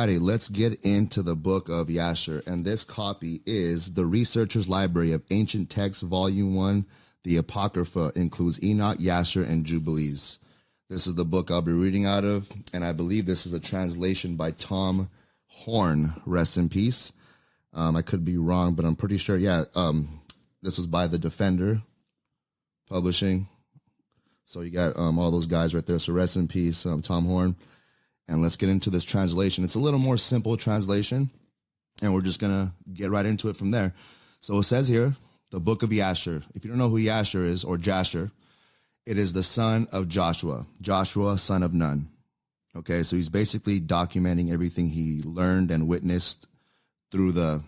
Alrighty, let's get into the Book of Jasher. And this copy is the Researcher's Library of Ancient Texts, Volume 1. The Apocrypha includes Enoch, Jasher, and Jubilees. This is the book I'll be reading out of, and I believe this is a translation by Tom Horn, rest in peace. I could be wrong, but I'm pretty sure, this was by The Defender Publishing. So you got all those guys right there, so rest in peace, Tom Horn. And let's get into this translation. It's a little more simple translation, and we're just going to get right into it from there. So it says here, the Book of Jasher. If you don't know who Jasher is, or Jasher, it is the son of Joshua, son of Nun. Okay, so he's basically documenting everything he learned and witnessed through the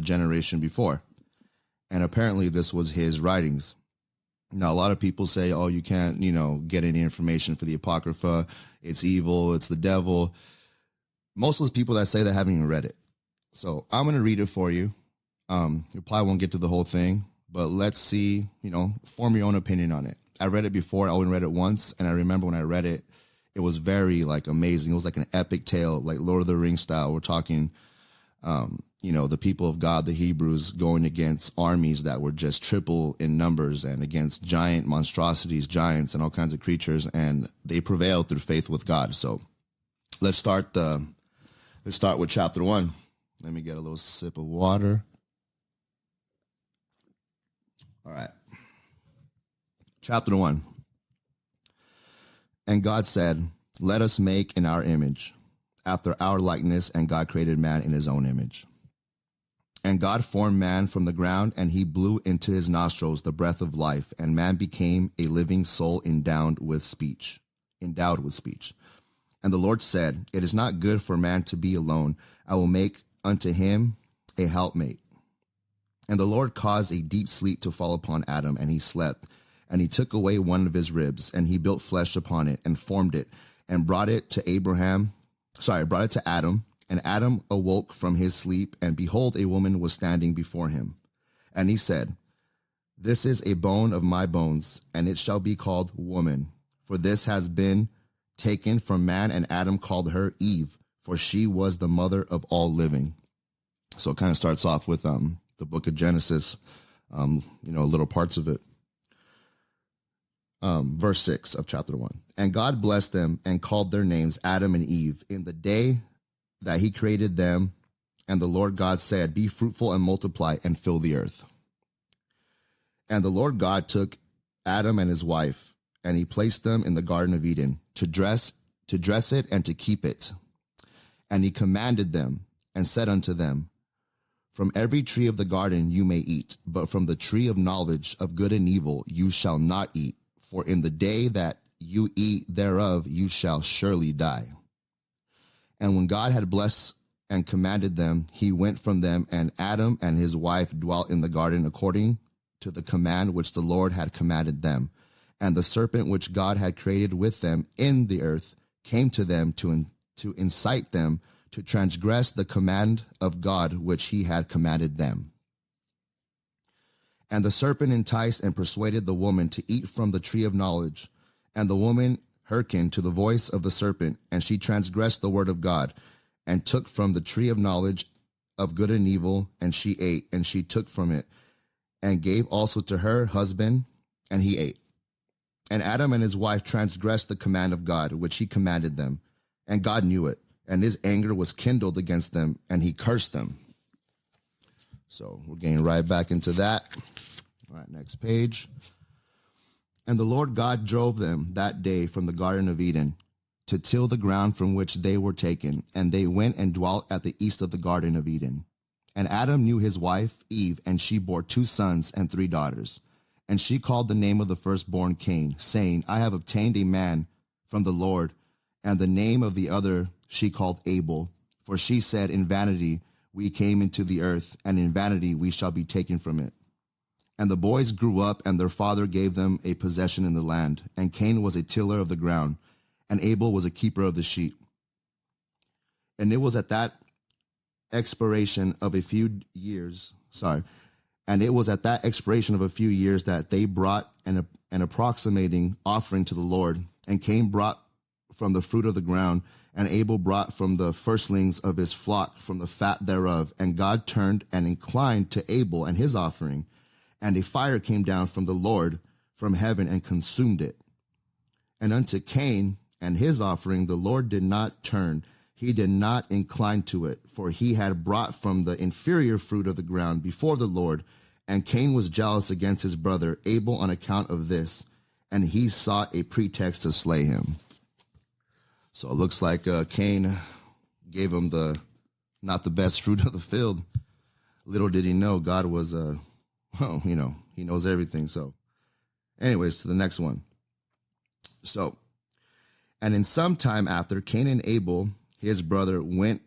generation before. And apparently this was his writings. Now, a lot of people say, oh, you can't, get any information for the Apocrypha. It's evil. It's the devil. Most of those people that say that haven't even read it. So I'm going to read it for you. You probably won't get to the whole thing, but let's see, form your own opinion on it. I read it before. I only read it once. And I remember when I read it, it was very amazing. It was like an epic tale, like Lord of the Rings style. We're talking, the people of God, the Hebrews, going against armies that were just triple in numbers and against giant monstrosities, giants and all kinds of creatures. And they prevailed through faith with God. So let's start with chapter 1. Let me get a little sip of water. All right. Chapter 1. And God said, let us make in our image, after our likeness, and God created man in his own image. And God formed man from the ground, and he blew into his nostrils the breath of life, and man became a living soul endowed with speech. And the Lord said, it is not good for man to be alone. I will make unto him a helpmate. And the Lord caused a deep sleep to fall upon Adam, and he slept. And he took away one of his ribs, and he built flesh upon it, and formed it, and brought it to Adam. And Adam awoke from his sleep, and behold, a woman was standing before him. And he said, this is a bone of my bones, and it shall be called woman, for this has been taken from man, and Adam called her Eve, for she was the mother of all living. So it kind of starts off with the book of Genesis, little parts of it. Verse 6 of chapter 1. And God blessed them and called their names Adam and Eve in the day that he created them. And the Lord God said, be fruitful and multiply and fill the earth. And the Lord God took Adam and his wife, and he placed them in the Garden of Eden to dress it and to keep it. And he commanded them and said unto them, from every tree of the garden you may eat, but from the tree of knowledge of good and evil you shall not eat. For in the day that you eat thereof, you shall surely die. And when God had blessed and commanded them, he went from them, and Adam and his wife dwelt in the garden according to the command which the Lord had commanded them. And the serpent which God had created with them in the earth came to them to incite them to transgress the command of God which he had commanded them. And the serpent enticed and persuaded the woman to eat from the tree of knowledge. And the woman hearkened to the voice of the serpent, and she transgressed the word of God, and took from the tree of knowledge of good and evil, and she ate, and she took from it, and gave also to her husband, and he ate. And Adam and his wife transgressed the command of God, which he commanded them, and God knew it, and his anger was kindled against them, and he cursed them. So we're getting right back into that. All right, next page. And the Lord God drove them that day from the Garden of Eden to till the ground from which they were taken, and they went and dwelt at the east of the Garden of Eden. And Adam knew his wife Eve, and she bore 2 sons and 3 daughters. And she called the name of the firstborn Cain, saying, I have obtained a man from the Lord. And the name of the other she called Abel, for she said, in vanity we came into the earth, and in vanity we shall be taken from it. And the boys grew up, and their father gave them a possession in the land. And Cain was a tiller of the ground, and Abel was a keeper of the sheep. And it was at that expiration of a few years, that they brought an approximating offering to the Lord. And Cain brought from the fruit of the ground, and Abel brought from the firstlings of his flock from the fat thereof. And God turned and inclined to Abel and his offering, and a fire came down from the Lord from heaven and consumed it. And unto Cain and his offering the Lord did not turn, he did not incline to it, for he had brought from the inferior fruit of the ground before the Lord. And Cain was jealous against his brother Abel on account of this, and he sought a pretext to slay him. So it looks like Cain gave him not the best fruit of the field. Little did he know God was, he knows everything. So anyways, to the next one. So, and in some time after, Cain and Abel, his brother, went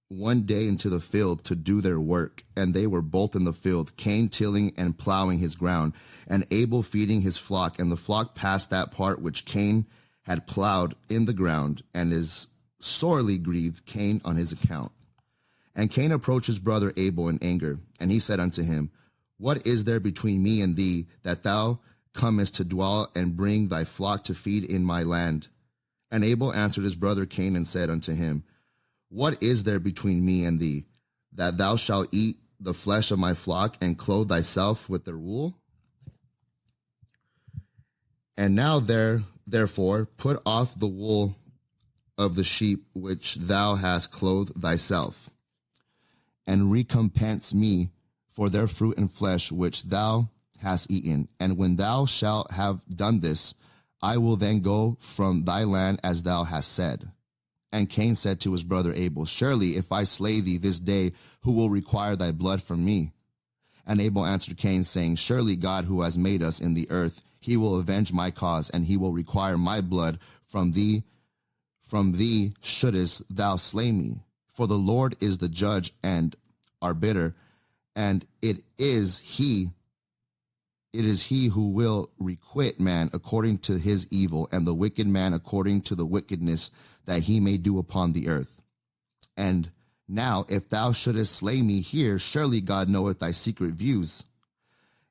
one day into the field to do their work, and they were both in the field, Cain tilling and plowing his ground, and Abel feeding his flock. And the flock passed that part which Cain had plowed in the ground, and is sorely grieved Cain on his account. And Cain approached his brother Abel in anger, and he said unto him, What is there between me and thee, that thou comest to dwell and bring thy flock to feed in my land? And Abel answered his brother Cain and said unto him, What is there between me and thee, that thou shalt eat the flesh of my flock and clothe thyself with their wool? And now therefore put off the wool of the sheep which thou hast clothed thyself, and recompense me for their fruit and flesh which thou hast eaten. And when thou shalt have done this, I will then go from thy land as thou hast said. And Cain said to his brother Abel, Surely if I slay thee this day, who will require thy blood from me? And Abel answered Cain, saying, Surely God, who has made us in the earth, he will avenge my cause, and he will require my blood from thee. From thee shouldest thou slay me. For the Lord is the judge and arbiter, and it is he who will requite man according to his evil, and the wicked man according to the wickedness that he may do upon the earth. And now, if thou shouldest slay me here, surely God knoweth thy secret views,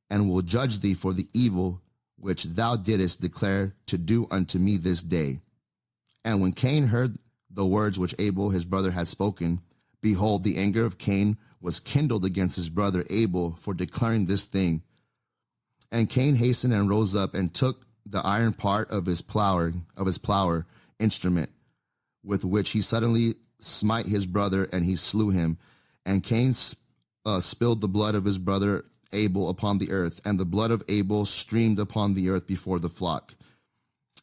and will judge thee for the evil which thou didst declare to do unto me this day. And when Cain heard the words which Abel his brother had spoken, behold, the anger of Cain was kindled against his brother Abel for declaring this thing. And Cain hastened and rose up and took the iron part of his plower instrument, with which he suddenly smite his brother, and he slew him. And Cain spilled the blood of his brother Abel upon the earth, and the blood of Abel streamed upon the earth before the flock.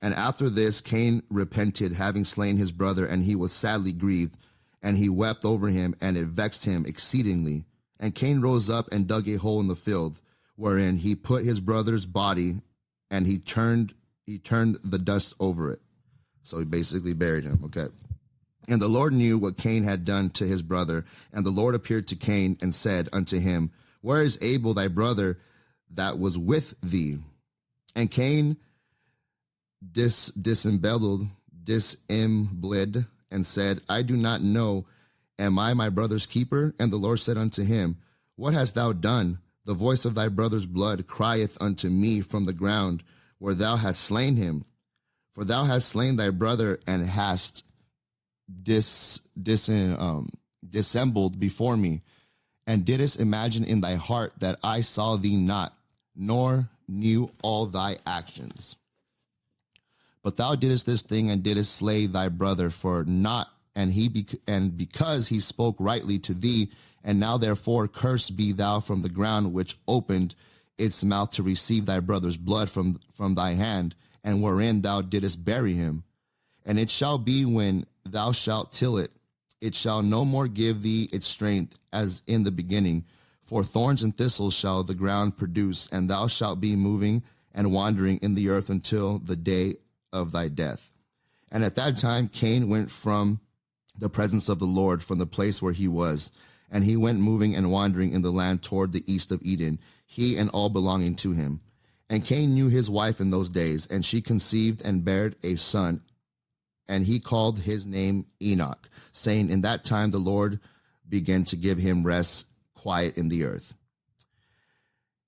And after this Cain repented, having slain his brother, and he was sadly grieved, and he wept over him, and it vexed him exceedingly. And Cain rose up and dug a hole in the field, wherein he put his brother's body, and he turned the dust over it. So he basically buried him. Okay. And the Lord knew what Cain had done to his brother. And the Lord appeared to Cain and said unto him, Where is Abel thy brother that was with thee? And Cain dissembled, and said, I do not know. Am I my brother's keeper? And the Lord said unto him, What hast thou done? The voice of thy brother's blood crieth unto me from the ground, where thou hast slain him. For thou hast slain thy brother, and hast dissembled before me, and didst imagine in thy heart that I saw thee not, nor knew all thy actions. But thou didst this thing, and didst slay thy brother for naught, and because he spoke rightly to thee. And now therefore cursed be thou from the ground, which opened its mouth to receive thy brother's blood from thy hand, and wherein thou didst bury him. And it shall be, when thou shalt till it, it shall no more give thee its strength as in the beginning. For thorns and thistles shall the ground produce, and thou shalt be moving and wandering in the earth until the day of thy death. And at that time Cain went from the presence of the Lord, from the place where he was, and he went moving and wandering in the land toward the east of Eden, he and all belonging to him. And Cain knew his wife in those days, and she conceived and bare a son, and he called his name Enoch, saying, In that time the Lord began to give him rest, quiet in the earth.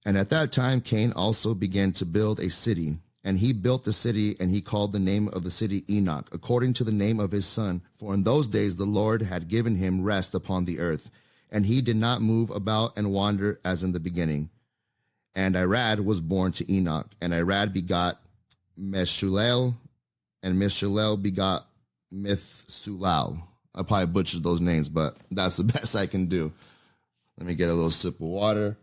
And at that time Cain also began to build a city, And he built the city, and he called the name of the city Enoch, according to the name of his son. For in those days the Lord had given him rest upon the earth, and he did not move about and wander as in the beginning. And Irad was born to Enoch, and Irad begot Meshulel, and Meshulel begot Methuselah. I probably butchered those names, but that's the best I can do. Let me get a little sip of water.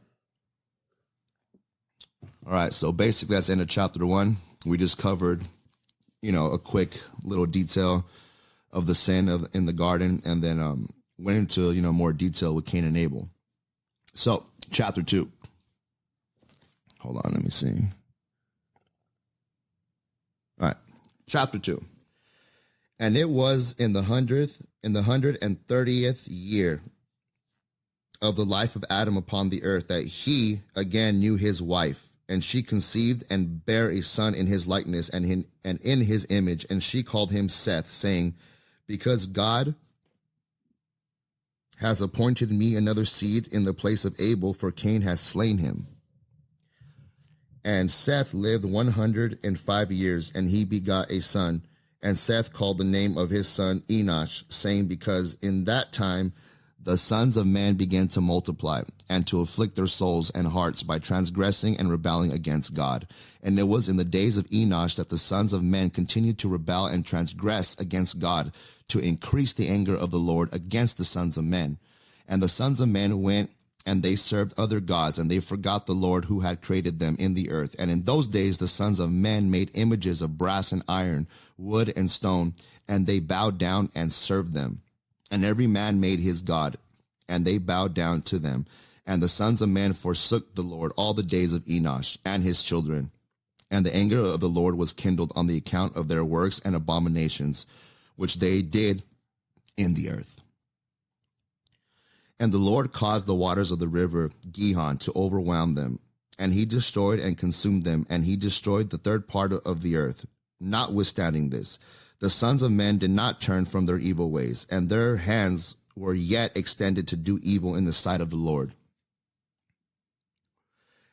All right, so basically that's the end of chapter 1. We just covered, a quick little detail of the sin in the garden, and then went into, more detail with Cain and Abel. So, chapter 2. Hold on, let me see. All right, chapter 2. And it was in the 130th year of the life of Adam upon the earth that he again knew his wife. And she conceived and bare a son in his likeness and in his image. And she called him Seth, saying, because God has appointed me another seed in the place of Abel, for Cain has slain him. And Seth lived 105 years, and he begot a son. And Seth called the name of his son Enoch, saying, because in that time the sons of man began to multiply and to afflict their souls and hearts by transgressing and rebelling against God. And it was in the days of Enoch that the sons of men continued to rebel and transgress against God, to increase the anger of the Lord against the sons of men. And the sons of men went and they served other gods, and they forgot the Lord who had created them in the earth. And in those days the sons of men made images of brass and iron, wood and stone, and they bowed down and served them. And every man made his god, and they bowed down to them. And the sons of men forsook the Lord all the days of Enoch and his children. And the anger of the Lord was kindled on the account of their works and abominations, which they did in the earth. And the Lord caused the waters of the river Gihon to overwhelm them, and he destroyed and consumed them, and he destroyed the third part of the earth. Notwithstanding this, the sons of men did not turn from their evil ways, and their hands were yet extended to do evil in the sight of the Lord.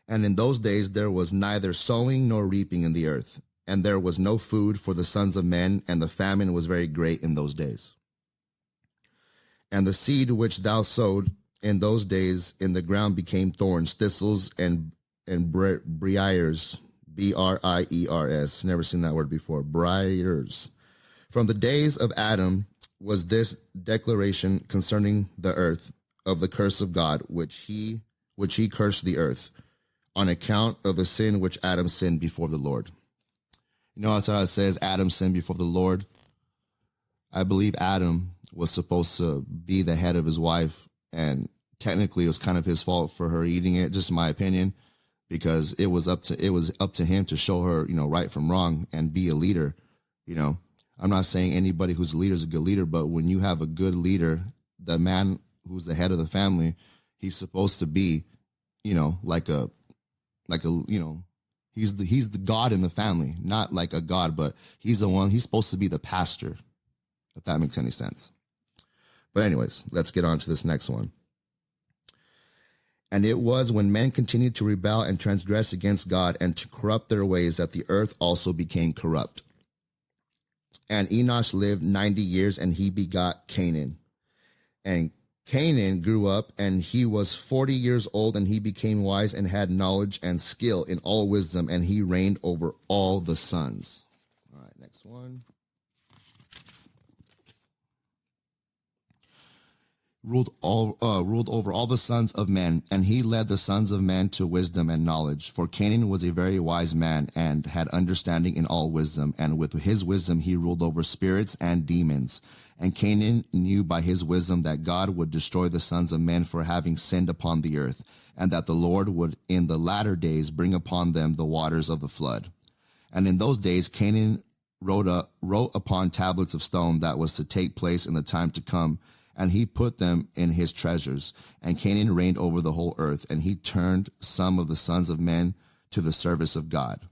And in those days there was neither sowing nor reaping in the earth, and there was no food for the sons of men, and the famine was very great in those days. And the seed which thou sowed in those days in the ground became thorns, thistles, and briars, B-R-I-E-R-S. Never seen that word before. Briars. From the days of Adam was this declaration concerning the earth of the curse of God, which he cursed the earth, on account of the sin which Adam sinned before the Lord. That's how it says Adam sinned before the Lord. I believe Adam was supposed to be the head of his wife, and technically it was kind of his fault for her eating it, just my opinion, because it was up to him to show her, right from wrong and be a leader. I'm not saying anybody who's a leader is a good leader, but when you have a good leader, the man who's the head of the family, he's supposed to be, he's the God in the family, not like a God, but he's supposed to be the pastor, if that makes any sense. But anyways, let's get on to this next one. And it was when men continued to rebel and transgress against God and to corrupt their ways that the earth also became corrupt. And Enoch lived 90 years, and he begot Canaan. And Canaan grew up, and he was 40 years old, and he became wise and had knowledge and skill in all wisdom, and he reigned over all the sons. All right, next one. Ruled over all the sons of men, and he led the sons of men to wisdom and knowledge. For Canaan was a very wise man, and had understanding in all wisdom, and with his wisdom he ruled over spirits and demons. And Canaan knew by his wisdom that God would destroy the sons of men for having sinned upon the earth, and that the Lord would in the latter days bring upon them the waters of the flood. And in those days Canaan wrote upon tablets of stone that was to take place in the time to come, and he put them in his treasures. And Canaan reigned over the whole earth, and he turned some of the sons of men to the service of God.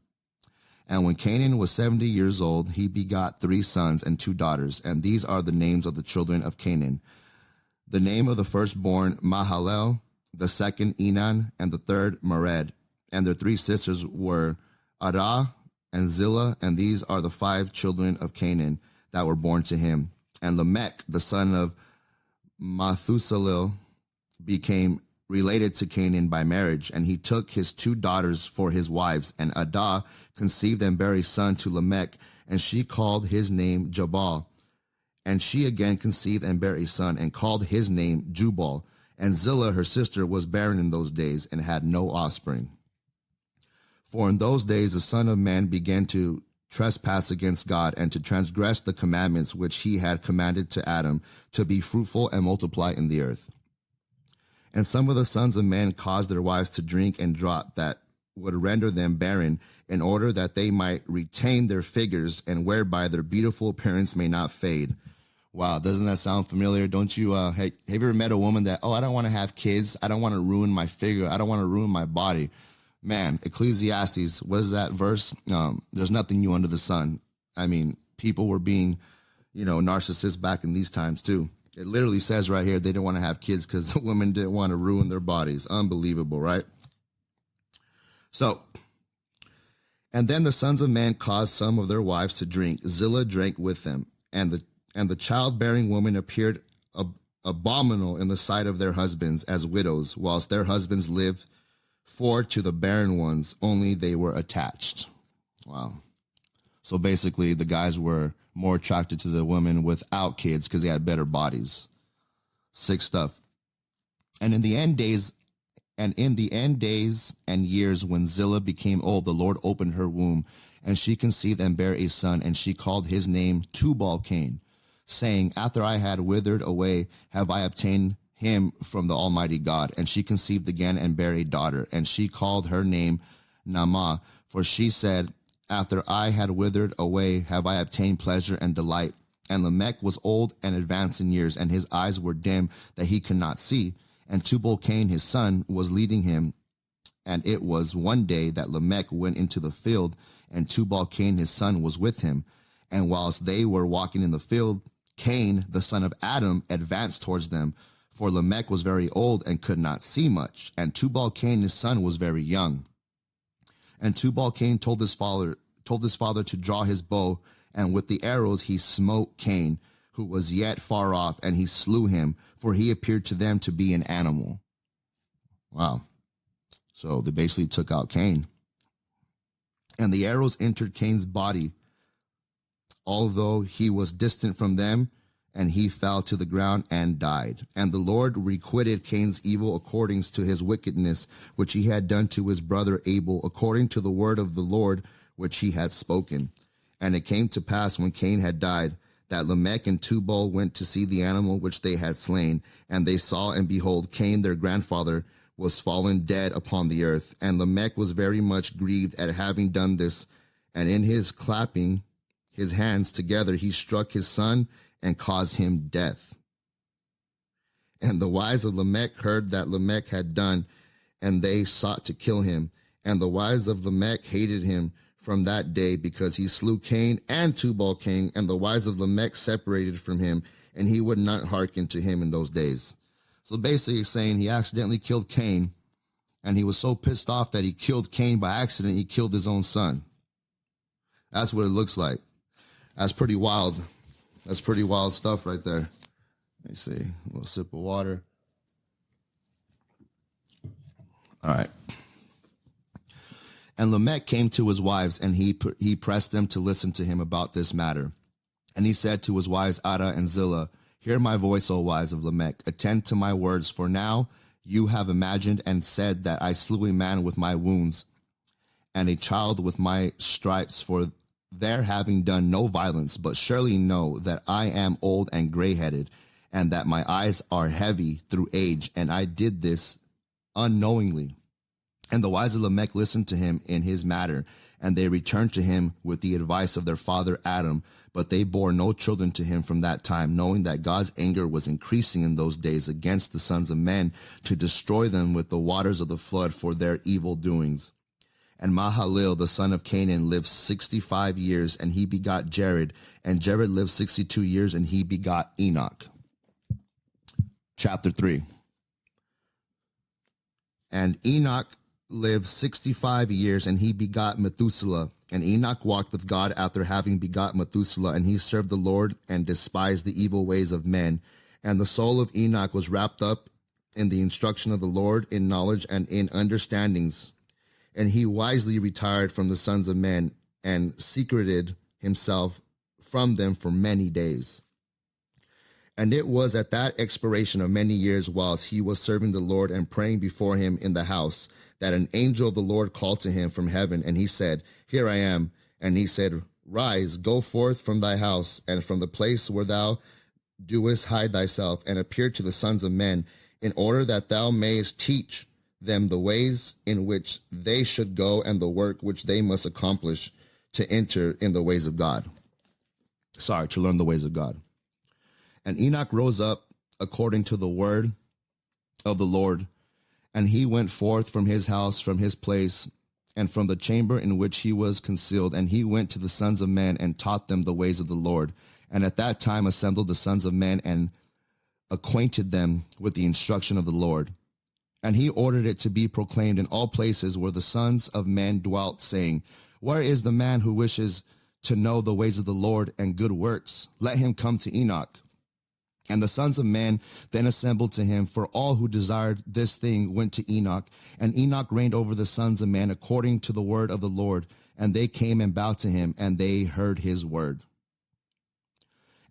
And when Canaan was 70 years old, he begot 3 sons and 2 daughters, and these are the names of the children of Canaan. The name of the firstborn Mahalalel, the second Enan, and the third Mered. And their 3 sisters were Adah, and Zillah, and these are the 5 children of Canaan that were born to him. And Lamech, the son of Methuselah, became related to Canaan by marriage, and he took his 2 daughters for his wives. And Adah conceived and bare a son to Lamech, and she called his name Jabal. And she again conceived and bare a son, and called his name Jubal. And Zillah, her sister, was barren in those days, and had no offspring. For in those days the Son of Man began to trespass against God, and to transgress the commandments which he had commanded to Adam, to be fruitful and multiply in the earth. And some of the sons of men caused their wives to drink and draught that would render them barren, in order that they might retain their figures, and whereby their beautiful appearance may not fade. Wow, doesn't that sound familiar? Don't you, have you ever met a woman that, I don't want to have kids, I don't want to ruin my figure, I don't want to ruin my body? Man, Ecclesiastes, what is that verse? There's nothing new under the sun. I mean, people were being, narcissists back in these times too. It literally says right here they didn't want to have kids because the women didn't want to ruin their bodies. Unbelievable, right? So, and then the sons of man caused some of their wives to drink. Zillah drank with them, and the childbearing woman appeared abominable in the sight of their husbands as widows, whilst their husbands lived. For to the barren ones only they were attached. Wow. So basically the guys were more attracted to the women without kids because they had better bodies. Sick stuff. And in the end days and years when Zillah became old, the Lord opened her womb, and she conceived and bare a son, and she called his name Tubal-Cain, saying, After I had withered away, have I obtained him from the Almighty God. And she conceived again and bare a daughter, and she called her name Naamah, for she said, After I had withered away, have I obtained pleasure and delight. And Lamech was old and advanced in years, and his eyes were dim, that he could not see. And Tubal-Cain his son was leading him. And it was one day that Lamech went into the field, and Tubal-Cain his son was with him. And whilst they were walking in the field, Cain, the son of Adam, advanced towards them. For Lamech was very old and could not see much, and Tubal-Cain his son was very young. And Tubal-Cain told his father to draw his bow, and with the arrows he smote Cain, who was yet far off, and he slew him, for he appeared to them to be an animal. Wow. So they basically took out Cain. And the arrows entered Cain's body, although he was distant from them, and he fell to the ground and died. And the Lord requited Cain's evil according to his wickedness, which he had done to his brother Abel, according to the word of the Lord, which he had spoken. And it came to pass when Cain had died, that Lamech and Tubal went to see the animal which they had slain. And they saw, and behold, Cain their grandfather was fallen dead upon the earth. And Lamech was very much grieved at having done this. And in his clapping his hands together, he struck his son, and caused him death. And the wives of Lamech heard that Lamech had done, and they sought to kill him. And the wives of Lamech hated him from that day, because he slew Cain and Tubal-Cain, and the wives of Lamech separated from him, and he would not hearken to him in those days. So basically he's saying he accidentally killed Cain, and he was so pissed off that he killed Cain by accident, he killed his own son. That's what it looks like. That's pretty wild. That's pretty wild stuff right there. Let me see. A little sip of water. All right. And Lamech came to his wives, and he pressed them to listen to him about this matter. And he said to his wives Adah and Zillah, Hear my voice, O wives of Lamech. Attend to my words, for now you have imagined and said that I slew a man with my wounds, and a child with my stripes, for their having done no violence, but surely know that I am old and gray-headed, and that my eyes are heavy through age, and I did this unknowingly. And the wives of Lamech listened to him in his matter, and they returned to him with the advice of their father Adam, but they bore no children to him from that time, knowing that God's anger was increasing in those days against the sons of men, to destroy them with the waters of the flood for their evil doings. And Mahalalel, the son of Canaan, lived 65 years, and he begot Jared. And Jared lived 62 years, and he begot Enoch. Chapter 3. And Enoch lived 65 years, and he begot Methuselah. And Enoch walked with God after having begot Methuselah, and he served the Lord and despised the evil ways of men. And the soul of Enoch was wrapped up in the instruction of the Lord, in knowledge and in understandings. And he wisely retired from the sons of men and secreted himself from them for many days. And it was at that expiration of many years, whilst he was serving the Lord and praying before him in the house, that an angel of the Lord called to him from heaven, and he said, Here I am. And he said, Rise, go forth from thy house, and from the place where thou doest hide thyself, and appear to the sons of men, in order that thou mayest teach them the ways in which they should go, and the work which they must accomplish to enter in the ways of God. To learn the ways of God. And Enoch rose up according to the word of the Lord, and he went forth from his house, from his place, and from the chamber in which he was concealed, and he went to the sons of men and taught them the ways of the Lord. And at that time assembled the sons of men and acquainted them with the instruction of the Lord. And he ordered it to be proclaimed in all places where the sons of men dwelt, saying, Where is the man who wishes to know the ways of the Lord and good works? Let him come to Enoch. And the sons of men then assembled to him, for all who desired this thing went to Enoch. And Enoch reigned over the sons of men according to the word of the Lord. And they came and bowed to him, and they heard his word.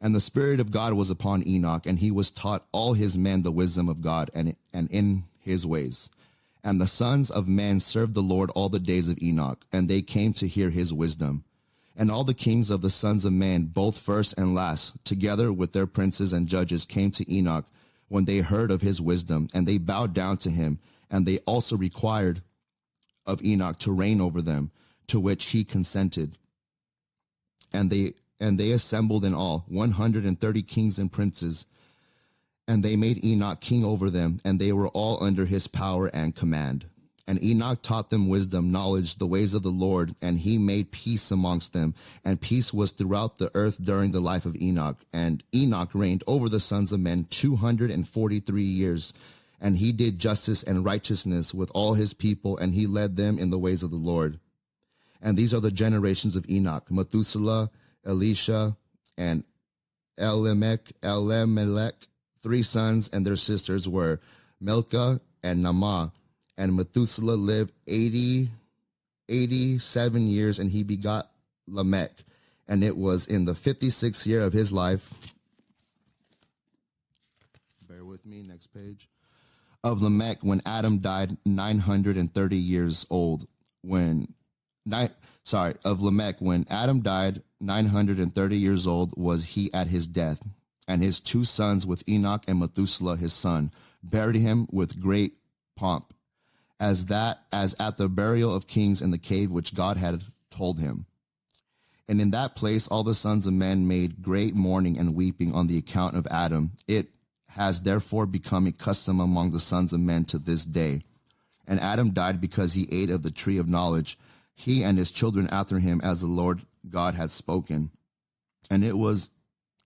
And the Spirit of God was upon Enoch, and he was taught all his men the wisdom of God and in his ways. And the sons of men served the Lord all the days of Enoch, and they came to hear his wisdom. And all the kings of the sons of men, both first and last, together with their princes and judges, came to Enoch when they heard of his wisdom, and they bowed down to him, and they also required of Enoch to reign over them, to which he consented. And they assembled in all 130 kings and princes, and they made Enoch king over them, and they were all under his power and command. And Enoch taught them wisdom, knowledge, the ways of the Lord, and he made peace amongst them. And peace was throughout the earth during the life of Enoch. And Enoch reigned over the sons of men 243 years. And he did justice and righteousness with all his people, and he led them in the ways of the Lord. And these are the generations of Enoch: Methuselah, Elisha, and Elimelech. 3 sons, and their sisters were Milcah and Naamah. And Methuselah lived 87 years, and he begot Lamech. And it was in the 56th year of his life. Bear with me, next page. Of Lamech, when Adam died 930 years old. Of Lamech, when Adam died 930 years old, was he at his death. And his 2 sons with Enoch and Methuselah his son buried him with great pomp, as at the burial of kings in the cave which God had told him. And in that place all the sons of men made great mourning and weeping on the account of Adam. It has therefore become a custom among the sons of men to this day. And Adam died because he ate of the tree of knowledge, he and his children after him, as the Lord God had spoken. And it was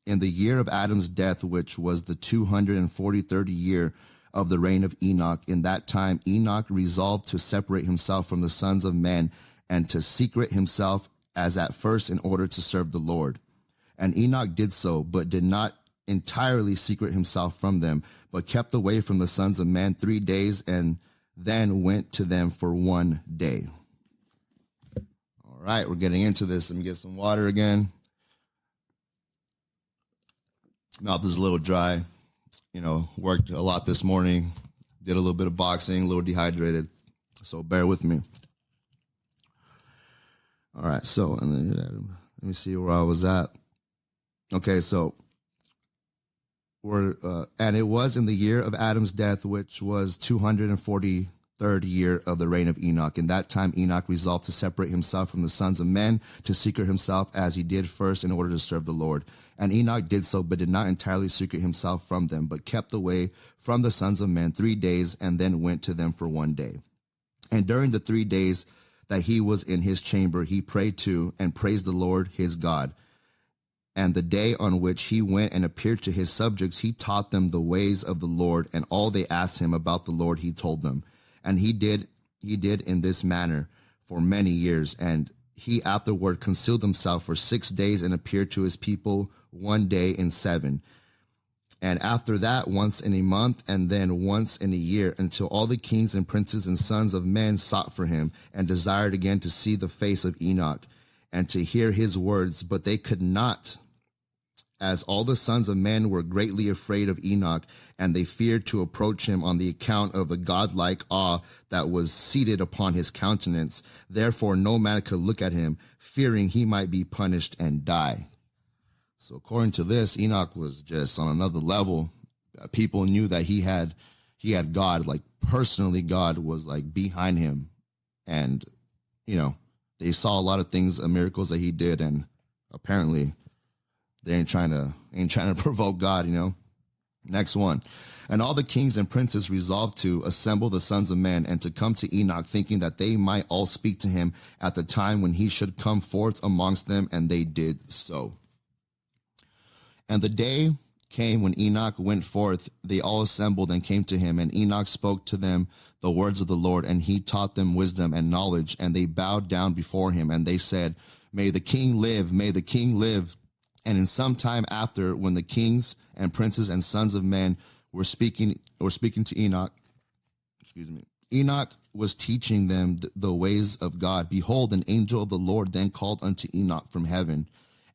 in the year of Adam's death, which was the 243rd year of the reign of Enoch. In that time Enoch resolved to separate himself from the sons of men, and to secret himself as at first, in order to serve the Lord. And Enoch did so, but did not entirely secret himself from them, but kept away from the sons of men 3 days, and then went to them for 1 day. All right, we're getting into this. Let me get some water again. Mouth is a little dry. Worked a lot this morning. Did a little bit of boxing, a little dehydrated. So bear with me. All right, so let me see where I was at. Okay, so and it was in the year of Adam's death, which was 243rd year of the reign of Enoch. In that time Enoch resolved to separate himself from the sons of men, to secret himself as he did first, in order to serve the Lord. And Enoch did so, but did not entirely secret himself from them, but kept away from the sons of men 3 days, and then went to them for 1 day. And during the 3 days that he was in his chamber, he prayed to and praised the Lord his God. And the day on which he went and appeared to his subjects, he taught them the ways of the Lord, and all they asked him about the Lord he told them. And he did in this manner for many years. And he afterward concealed himself for 6 days and appeared to his people 1 day in 7. And after that, once in a month, and then once in a year, until all the kings and princes and sons of men sought for him, and desired again to see the face of Enoch, and to hear his words, but they could not, as all the sons of men were greatly afraid of Enoch, and they feared to approach him on the account of the godlike awe that was seated upon his countenance. Therefore no man could look at him, fearing he might be punished and die. So according to this, Enoch was just on another level. People knew that he had God, like personally God was like behind him. And, they saw a lot of things, miracles that he did, and apparently they ain't trying to provoke God, Next one. And all the kings and princes resolved to assemble the sons of men and to come to Enoch, thinking that they might all speak to him at the time when he should come forth amongst them, and they did so. And the day came when Enoch went forth, they all assembled and came to him, and Enoch spoke to them the words of the Lord, and he taught them wisdom and knowledge, and they bowed down before him, and they said, May the king live, may the king live. And in some time after, when the kings and princes and sons of men were speaking to Enoch, Enoch was teaching them the ways of God. Behold, an angel of the Lord then called unto Enoch from heaven,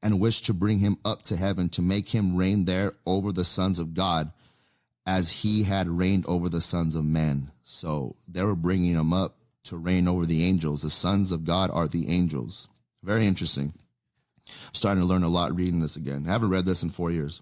and wished to bring him up to heaven, to make him reign there over the sons of God, as he had reigned over the sons of men. So they were bringing him up to reign over the angels. The sons of God are the angels. Very interesting. I'm starting to learn a lot reading this again. I haven't read this in 4 years.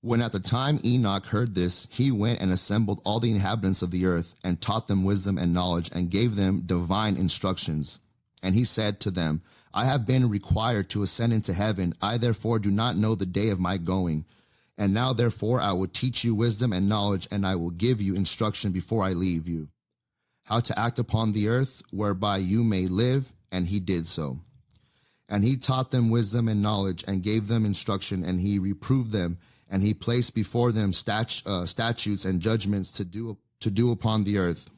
When at the time Enoch heard this, he went and assembled all the inhabitants of the earth, and taught them wisdom and knowledge, and gave them divine instructions. And he said to them, I have been required to ascend into heaven. I therefore do not know the day of my going. And now therefore I will teach you wisdom and knowledge, and I will give you instruction before I leave you, how to act upon the earth, whereby you may live. And he did so. And he taught them wisdom and knowledge, and gave them instruction, and he reproved them, and he placed before them statutes and judgments to do upon the earth.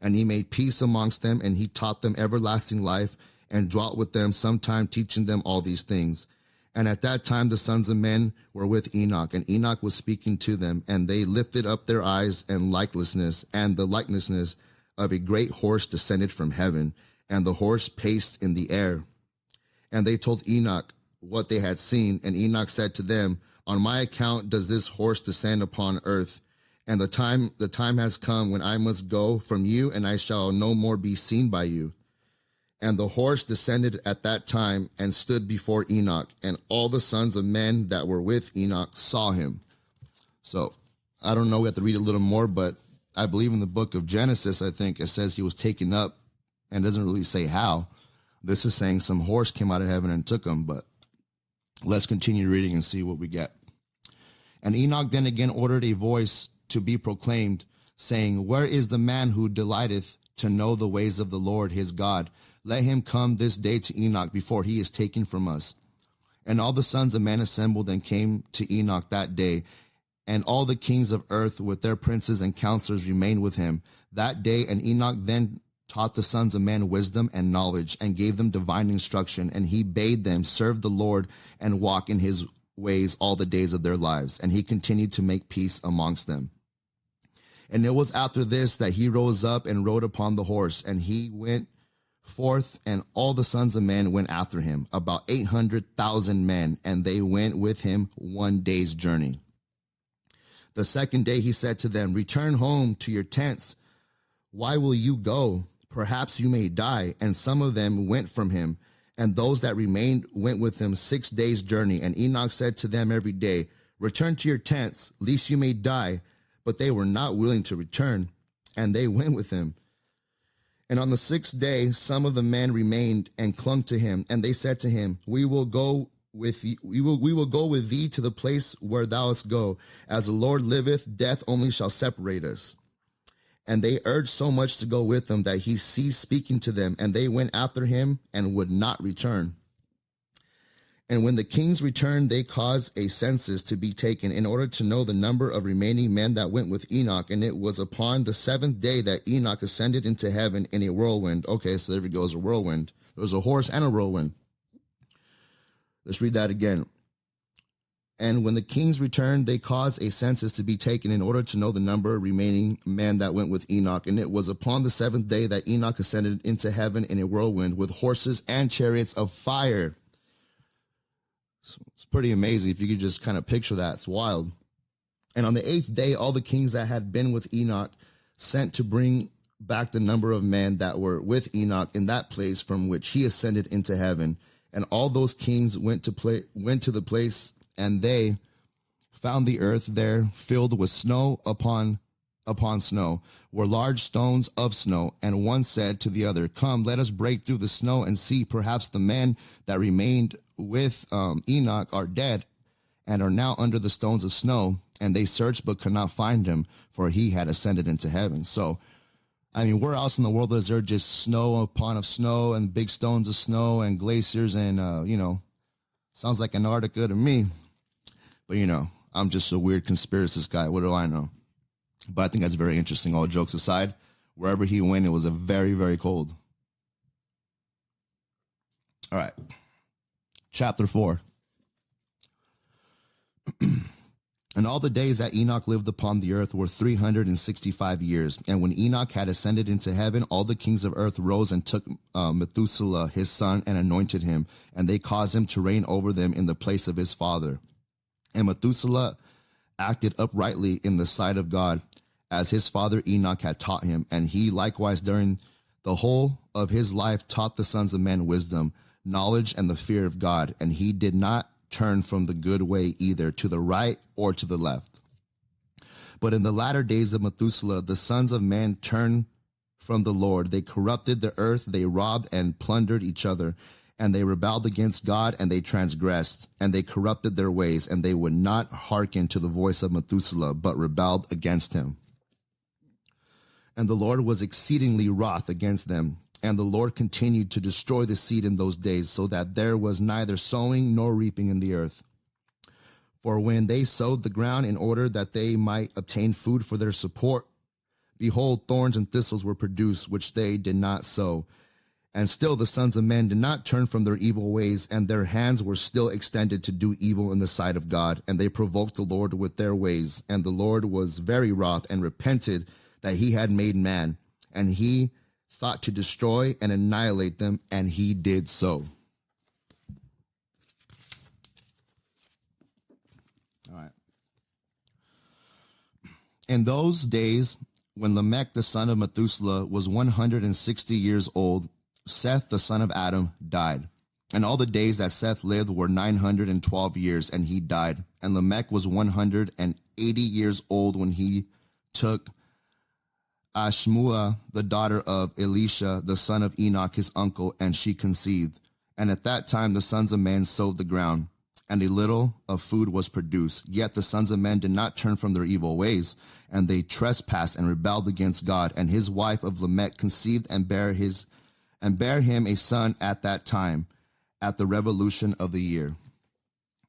And he made peace amongst them, and he taught them everlasting life, and dwelt with them sometime, teaching them all these things. And at that time the sons of men were with Enoch, and Enoch was speaking to them, and they lifted up their eyes, and the likeness of a great horse descended from heaven, and the horse paced in the air. And they told Enoch what they had seen, and Enoch said to them, On my account does this horse descend upon earth, and the time has come when I must go from you, and I shall no more be seen by you. And the horse descended at that time and stood before Enoch, and all the sons of men that were with Enoch saw him. So, I don't know, we have to read a little more, but I believe in the book of Genesis, I think it says he was taken up, and doesn't really say how. This is saying some horse came out of heaven and took him, but let's continue reading and see what we get. And Enoch then again ordered a voice to be proclaimed, saying, Where is the man who delighteth to know the ways of the Lord his God? Let him come this day to Enoch before he is taken from us. And all the sons of men assembled and came to Enoch that day, and all the kings of earth with their princes and counselors remained with him that day. And Enoch then taught the sons of men wisdom and knowledge, and gave them divine instruction, and he bade them serve the Lord and walk in his ways all the days of their lives. And he continued to make peace amongst them. And it was after this that he rose up and rode upon the horse, and he went forth, and all the sons of men went after him, about 800,000 men, and they went with him 1 day's journey. The second day he said to them, Return home to your tents. Why will you go? Perhaps you may die. And some of them went from him, and those that remained went with him 6 days' journey. And Enoch said to them every day, Return to your tents, lest you may die. But they were not willing to return, and they went with him. And on the 6th day, some of the men remained and clung to him, and they said to him, We will go with thee, we will go with thee to the place where thou hast go. As the Lord liveth, death only shall separate us. And they urged so much to go with them that he ceased speaking to them, and they went after him and would not return. And when the kings returned, they caused a census to be taken in order to know the number of remaining men that went with Enoch. And it was upon the seventh day that Enoch ascended into heaven in a whirlwind. Okay, so there we go, a whirlwind. There was a horse and a whirlwind. Let's read that again. And when the kings returned, they caused a census to be taken in order to know the number of remaining men that went with Enoch. And it was upon the seventh day that Enoch ascended into heaven in a whirlwind with horses and chariots of fire. It's pretty amazing if you could just kind of picture that. It's wild. And on the eighth day, all the kings that had been with Enoch sent to bring back the number of men that were with Enoch in that place from which he ascended into heaven. And all those kings went to the place, and they found the earth there filled with snow upon snow, were large stones of snow. And one said to the other, "Come, let us break through the snow and see. Perhaps the men that remained with Enoch are dead and are now under the stones of snow." And they searched but could not find him, for he had ascended into heaven. So, I mean, where else in the world is there just snow upon of snow and big stones of snow and glaciers and, sounds like Antarctica to me. But, I'm just a weird conspiracist guy. What do I know? But I think that's very interesting. All jokes aside, wherever he went, it was a very, very cold. All right. Chapter 4. And all the days that Enoch lived upon the earth were 365 years. And when Enoch had ascended into heaven, all the kings of earth rose and took Methuselah, his son, and anointed him. And they caused him to reign over them in the place of his father. And Methuselah acted uprightly in the sight of God, as his father Enoch had taught him. And he likewise during the whole of his life taught the sons of men wisdom, knowledge, and the fear of God. And he did not turn from the good way either to the right or to the left. But in the latter days of Methuselah, the sons of men turned from the Lord. They corrupted the earth, they robbed and plundered each other, and they rebelled against God, and they transgressed, and they corrupted their ways, and they would not hearken to the voice of Methuselah, but rebelled against him. And the Lord was exceedingly wroth against them. And the Lord continued to destroy the seed in those days, so that there was neither sowing nor reaping in the earth. For when they sowed the ground in order that they might obtain food for their support, behold, thorns and thistles were produced, which they did not sow. And still the sons of men did not turn from their evil ways, and their hands were still extended to do evil in the sight of God. And they provoked the Lord with their ways. And the Lord was very wroth and repented that he had made man. And he thought to destroy and annihilate them, and he did so. All right. In those days, when Lamech, the son of Methuselah, was 160 years old, Seth, the son of Adam, died. And all the days that Seth lived were 912 years, and he died. And Lamech was 180 years old when he took Ashmua, the daughter of Elisha, the son of Enoch, his uncle, and she conceived. And at that time the sons of men sowed the ground, and a little of food was produced. Yet the sons of men did not turn from their evil ways, and they trespassed and rebelled against God. And his wife of Lamech conceived and bare him a son at that time, at the revolution of the year.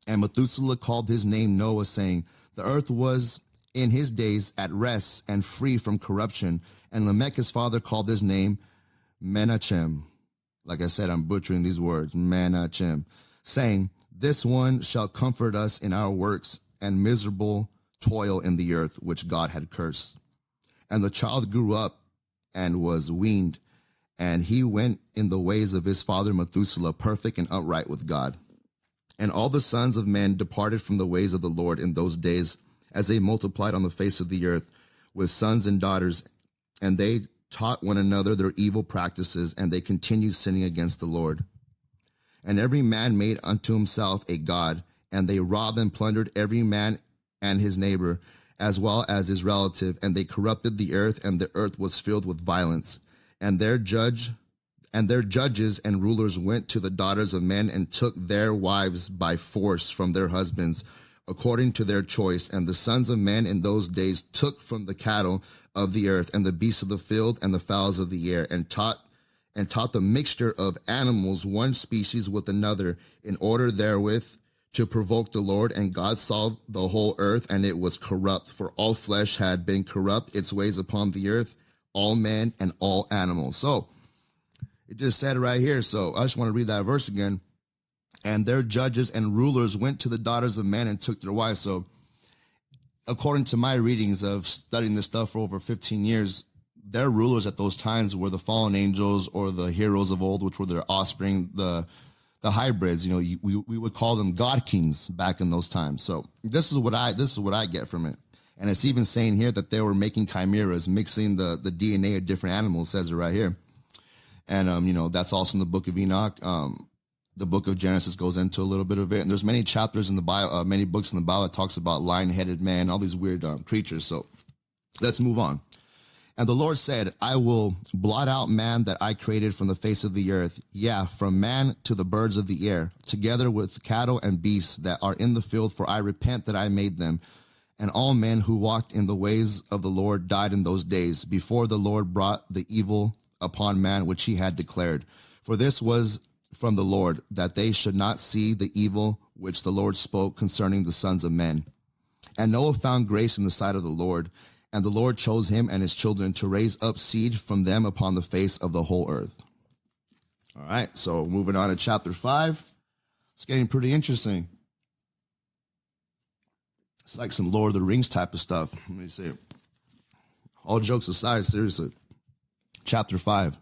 And Methuselah called his name Noah, saying, the earth was in his days at rest and free from corruption. And Lamech, his father, called his name Menachem. Like I said, I'm butchering these words, Menachem, saying, this one shall comfort us in our works and miserable toil in the earth, which God had cursed. And the child grew up and was weaned, and he went in the ways of his father Methuselah, perfect and upright with God. And all the sons of men departed from the ways of the Lord in those days, as they multiplied on the face of the earth with sons and daughters, and they taught one another their evil practices, and they continued sinning against the Lord. And every man made unto himself a god, and they robbed and plundered every man and his neighbor, as well as his relative, and they corrupted the earth, and the earth was filled with violence. And their judges and rulers went to the daughters of men and took their wives by force from their husbands, according to their choice. And the sons of men in those days took from the cattle of the earth and the beasts of the field and the fowls of the air, and taught and taught the mixture of animals, one species with another, in order therewith to provoke the Lord. And God saw the whole earth, and it was corrupt, for all flesh had been corrupt its ways upon the earth, all men and all animals. So it just said right here. So I just want to read that verse again. And their judges and rulers went to the daughters of men and took their wives. So according to my readings of studying this stuff for over 15 years, their rulers at those times were the fallen angels or the heroes of old, which were their offspring, the hybrids. You know, we would call them god kings back in those times. So this is what I get from it. And it's even saying here that they were making chimeras, mixing the DNA of different animals. It says it right here. And you know, that's also in the book of Enoch. The book of Genesis goes into a little bit of it. And there's many chapters in the Bible, many books in the Bible that talks about lion-headed man, all these weird creatures. So let's move on. And the Lord said, I will blot out man that I created from the face of the earth. Yeah, from man to the birds of the air, together with cattle and beasts that are in the field, for I repent that I made them. And all men who walked in the ways of the Lord died in those days, before the Lord brought the evil upon man, which he had declared. For this was from the Lord, that they should not see the evil which the Lord spoke concerning the sons of men. And Noah found grace in the sight of the Lord. And the Lord chose him and his children to raise up seed from them upon the face of the whole earth. All right, so moving on to chapter 5. It's getting pretty interesting. It's like some Lord of the Rings type of stuff. Let me see. All jokes aside, seriously. Chapter 5.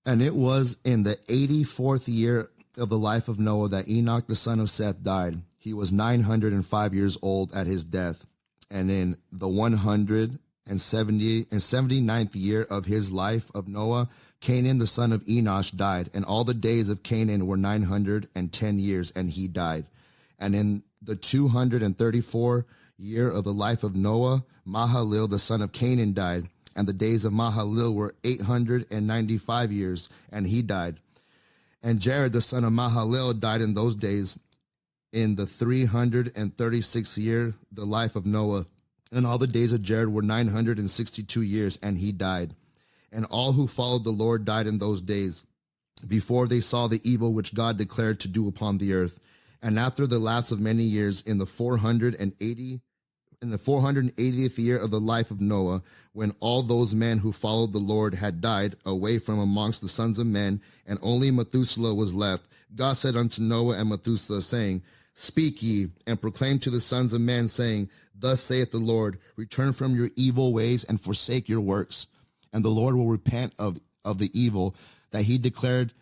And it was in the 84th year of the life of Noah that Enoch the son of Seth died. He was 905 years old at his death. And in the 179th year of his life of Noah, Canaan the son of Enosh died. And all the days of Canaan were 910 years, and he died. And in the 234th year of the life of Noah, Mahalalel the son of Canaan died. And the days of Mahalalel were 895 years, and he died. And Jared the son of Mahalalel died in those days, in the 336th year, the life of Noah. And all the days of Jared were 962 years, and he died. And all who followed the Lord died in those days, before they saw the evil which God declared to do upon the earth. And after the lapse of many years, in the 480th year of the life of Noah, when all those men who followed the Lord had died away from amongst the sons of men, and only Methuselah was left, God said unto Noah and Methuselah, saying, Speak ye, and proclaim to the sons of men, saying, Thus saith the Lord, return from your evil ways and forsake your works. And the Lord will repent of the evil that he declared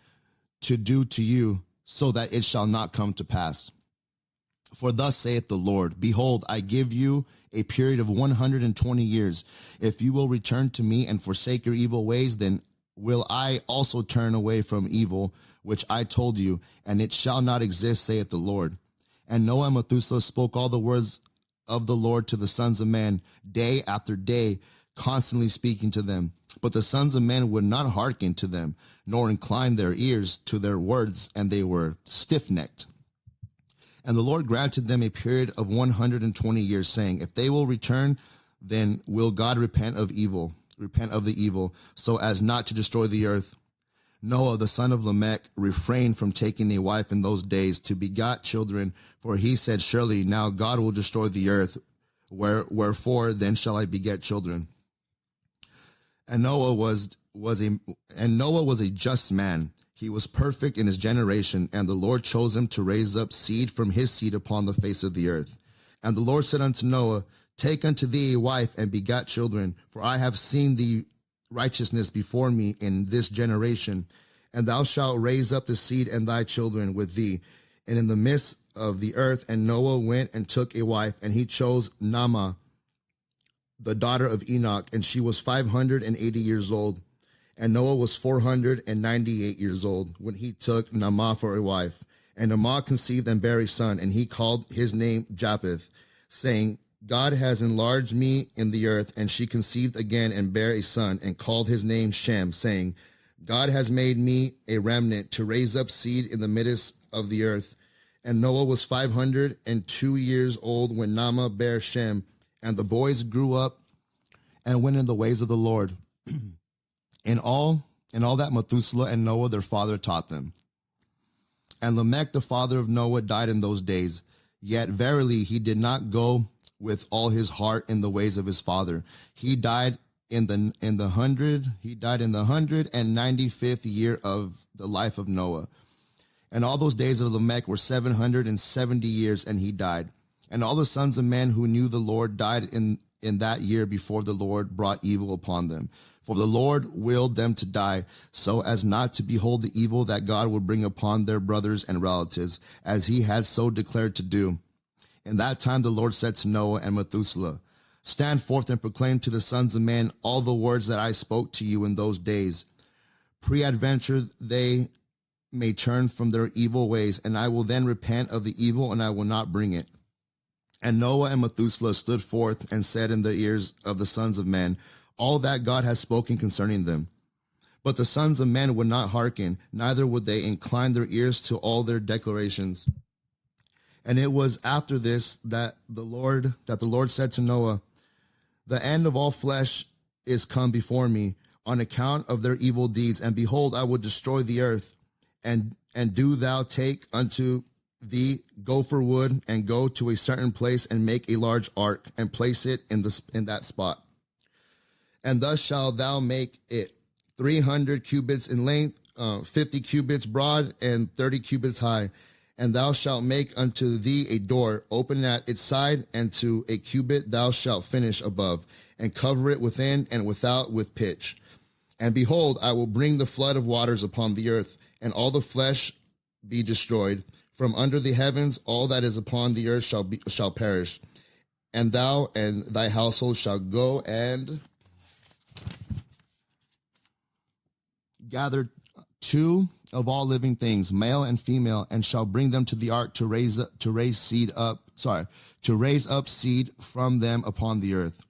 to do to you, so that it shall not come to pass. For thus saith the Lord, Behold, I give you a period of 120 years. If you will return to me and forsake your evil ways, then will I also turn away from evil, which I told you, and it shall not exist, saith the Lord. And Noah and Methuselah spoke all the words of the Lord to the sons of men, day after day, constantly speaking to them. But the sons of men would not hearken to them, nor incline their ears to their words, and they were stiff-necked. And the Lord granted them a period of 120 years, saying, If they will return, then will God repent of the evil, so as not to destroy the earth. Noah, the son of Lamech, refrained from taking a wife in those days to begot children, for he said, Surely now God will destroy the earth, wherefore then shall I beget children. And Noah was a just man. He was perfect in his generation, and the Lord chose him to raise up seed from his seed upon the face of the earth. And the Lord said unto Noah, Take unto thee a wife and begat children, for I have seen thee righteousness before me in this generation, and thou shalt raise up the seed and thy children with thee, and in the midst of the earth. And Noah went and took a wife, and he chose Naamah, the daughter of Enoch, and she was 580 years old. And Noah was 498 years old when he took Naamah for a wife. And Naamah conceived and bare a son, and he called his name Japheth, saying, God has enlarged me in the earth. And she conceived again and bare a son, and called his name Shem, saying, God has made me a remnant to raise up seed in the midst of the earth. And Noah was 502 years old when Naamah bare Shem. And the boys grew up and went in the ways of the Lord. In all and all that Methuselah and Noah their father taught them. And Lamech the father of Noah died in those days. Yet verily he did not go with all his heart in the ways of his father. He died in the 195th year of the life of Noah. And all those days of Lamech were 770 years, and he died. And all the sons of men who knew the Lord died in that year before the Lord brought evil upon them. For the Lord willed them to die, so as not to behold the evil that God would bring upon their brothers and relatives, as he had so declared to do. In that time the Lord said to Noah and Methuselah, stand forth and proclaim to the sons of men all the words that I spoke to you in those days. Peradventure they may turn from their evil ways, and I will then repent of the evil, and I will not bring it. And Noah and Methuselah stood forth and said in the ears of the sons of men all that God has spoken concerning them. But the sons of men would not hearken, neither would they incline their ears to all their declarations. And it was after this that the Lord said to Noah, the end of all flesh is come before me on account of their evil deeds. And behold, I will destroy the earth. And do thou take unto thee gopher wood, and go to a certain place and make a large ark, and place it in that spot. And thus shalt thou make it 300 cubits in length, 50 cubits broad, and 30 cubits high. And thou shalt make unto thee a door, open at its side, and to a cubit thou shalt finish above, and cover it within and without with pitch. And behold, I will bring the flood of waters upon the earth, and all the flesh be destroyed. From under the heavens all that is upon the earth shall perish. And thou and thy household shall go and gather two of all living things, male and female, and shall bring them to the ark to raise up seed from them upon the earth.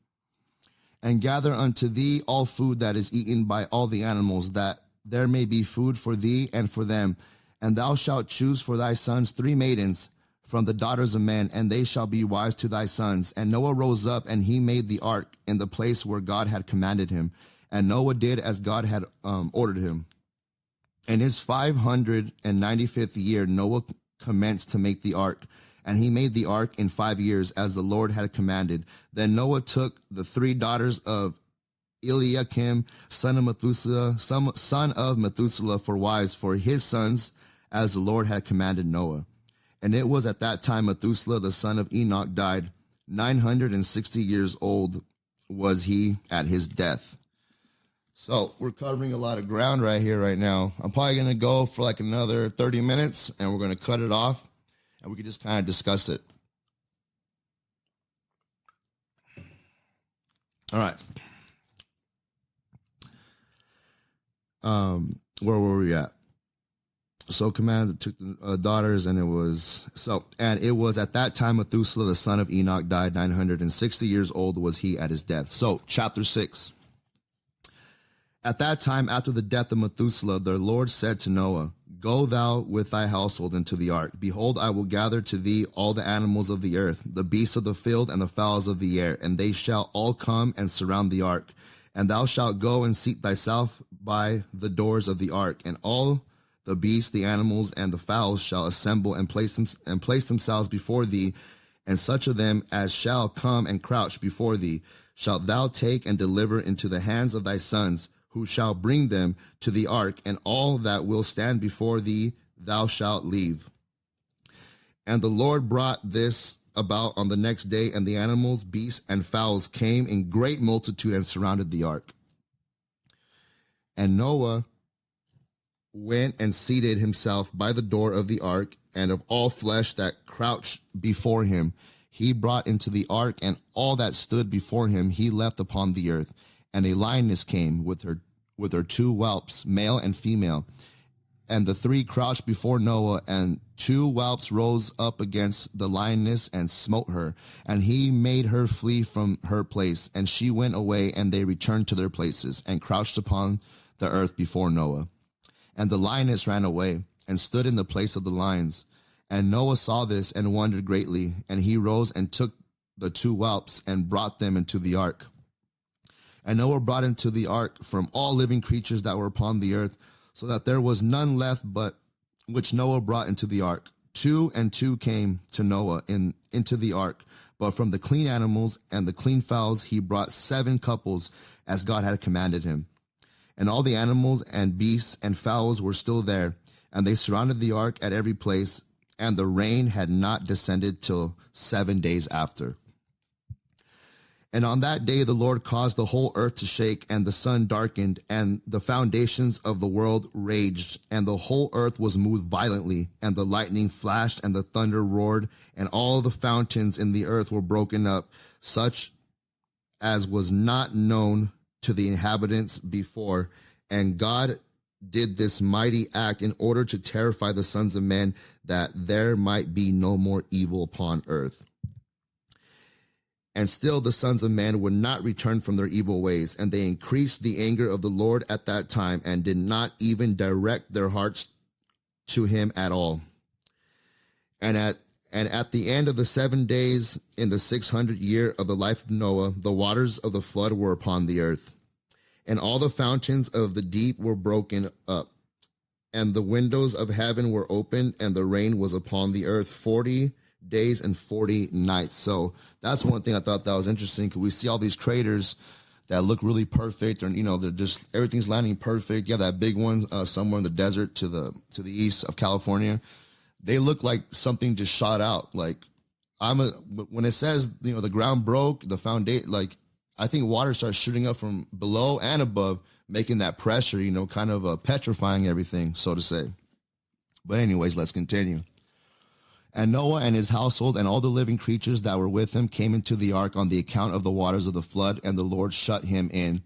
And gather unto thee all food that is eaten by all the animals, that there may be food for thee and for them. And thou shalt choose for thy sons 3 maidens from the daughters of men, and they shall be wives to thy sons. And Noah rose up, and he made the ark in the place where God had commanded him. And Noah did as God had ordered him. In his 595th year, Noah commenced to make the ark, and he made the ark in 5 years, as the Lord had commanded. Then Noah took the 3 daughters of Eliakim, son of Methuselah, for wives for his sons, as the Lord had commanded Noah. And it was at that time Methuselah, the son of Enoch, died. 960 years old was he at his death. So we're covering a lot of ground right here, right now. I'm probably going to go for like another 30 minutes, and we're going to cut it off, and we can just kind of discuss it. All right. Where were we at? So command took the daughters, and it was at that time Methuselah, the son of Enoch, died. 960 years old was he at his death. So chapter 6. At that time, after the death of Methuselah, the Lord said to Noah, go thou with thy household into the ark. Behold, I will gather to thee all the animals of the earth, the beasts of the field, and the fowls of the air, and they shall all come and surround the ark. And thou shalt go and seat thyself by the doors of the ark, and all the beasts, the animals, and the fowls shall assemble and place themselves before thee, and such of them as shall come and crouch before thee shalt thou take and deliver into the hands of thy sons, who shall bring them to the ark, and all that will stand before thee thou shalt leave. And the Lord brought this about on the next day, and the animals, beasts, and fowls came in great multitude and surrounded the ark. And Noah went and seated himself by the door of the ark, and of all flesh that crouched before him he brought into the ark, and all that stood before him he left upon the earth. And a lioness came with her 2 whelps, male and female. And the 3 crouched before Noah, and 2 whelps rose up against the lioness and smote her. And he made her flee from her place. And she went away, and they returned to their places, and crouched upon the earth before Noah. And the lioness ran away, and stood in the place of the lions. And Noah saw this, and wondered greatly. And he rose and took the 2 whelps, and brought them into the ark. And Noah brought into the ark from all living creatures that were upon the earth, so that there was none left but which Noah brought into the ark. 2 and 2 came to Noah into the ark, but from the clean animals and the clean fowls he brought 7 couples, as God had commanded him. And all the animals and beasts and fowls were still there, and they surrounded the ark at every place, and the rain had not descended till 7 days after. And on that day the Lord caused the whole earth to shake, and the sun darkened, and the foundations of the world raged, and the whole earth was moved violently, and the lightning flashed, and the thunder roared, and all the fountains in the earth were broken up, such as was not known to the inhabitants before. And God did this mighty act in order to terrify the sons of men, that there might be no more evil upon earth. And still the sons of men would not return from their evil ways, and they increased the anger of the Lord at that time, and did not even direct their hearts to him at all. And at the end of the 7 days in the 600th year of the life of Noah, the waters of the flood were upon the earth, and all the fountains of the deep were broken up, and the windows of heaven were opened, and the rain was upon the earth 40 days and 40 nights. So that's one thing I thought that was interesting, because we see all these craters that look really perfect, and they're just, everything's landing perfect. You have that big one somewhere in the desert to the east of California. They look like something just shot out. Like when it says the ground broke, the foundation, like I think water starts shooting up from below and above, making that pressure, kind of petrifying everything, so to say. But anyways, let's continue. And Noah and his household and all the living creatures that were with him came into the ark on the account of the waters of the flood, and the Lord shut him in.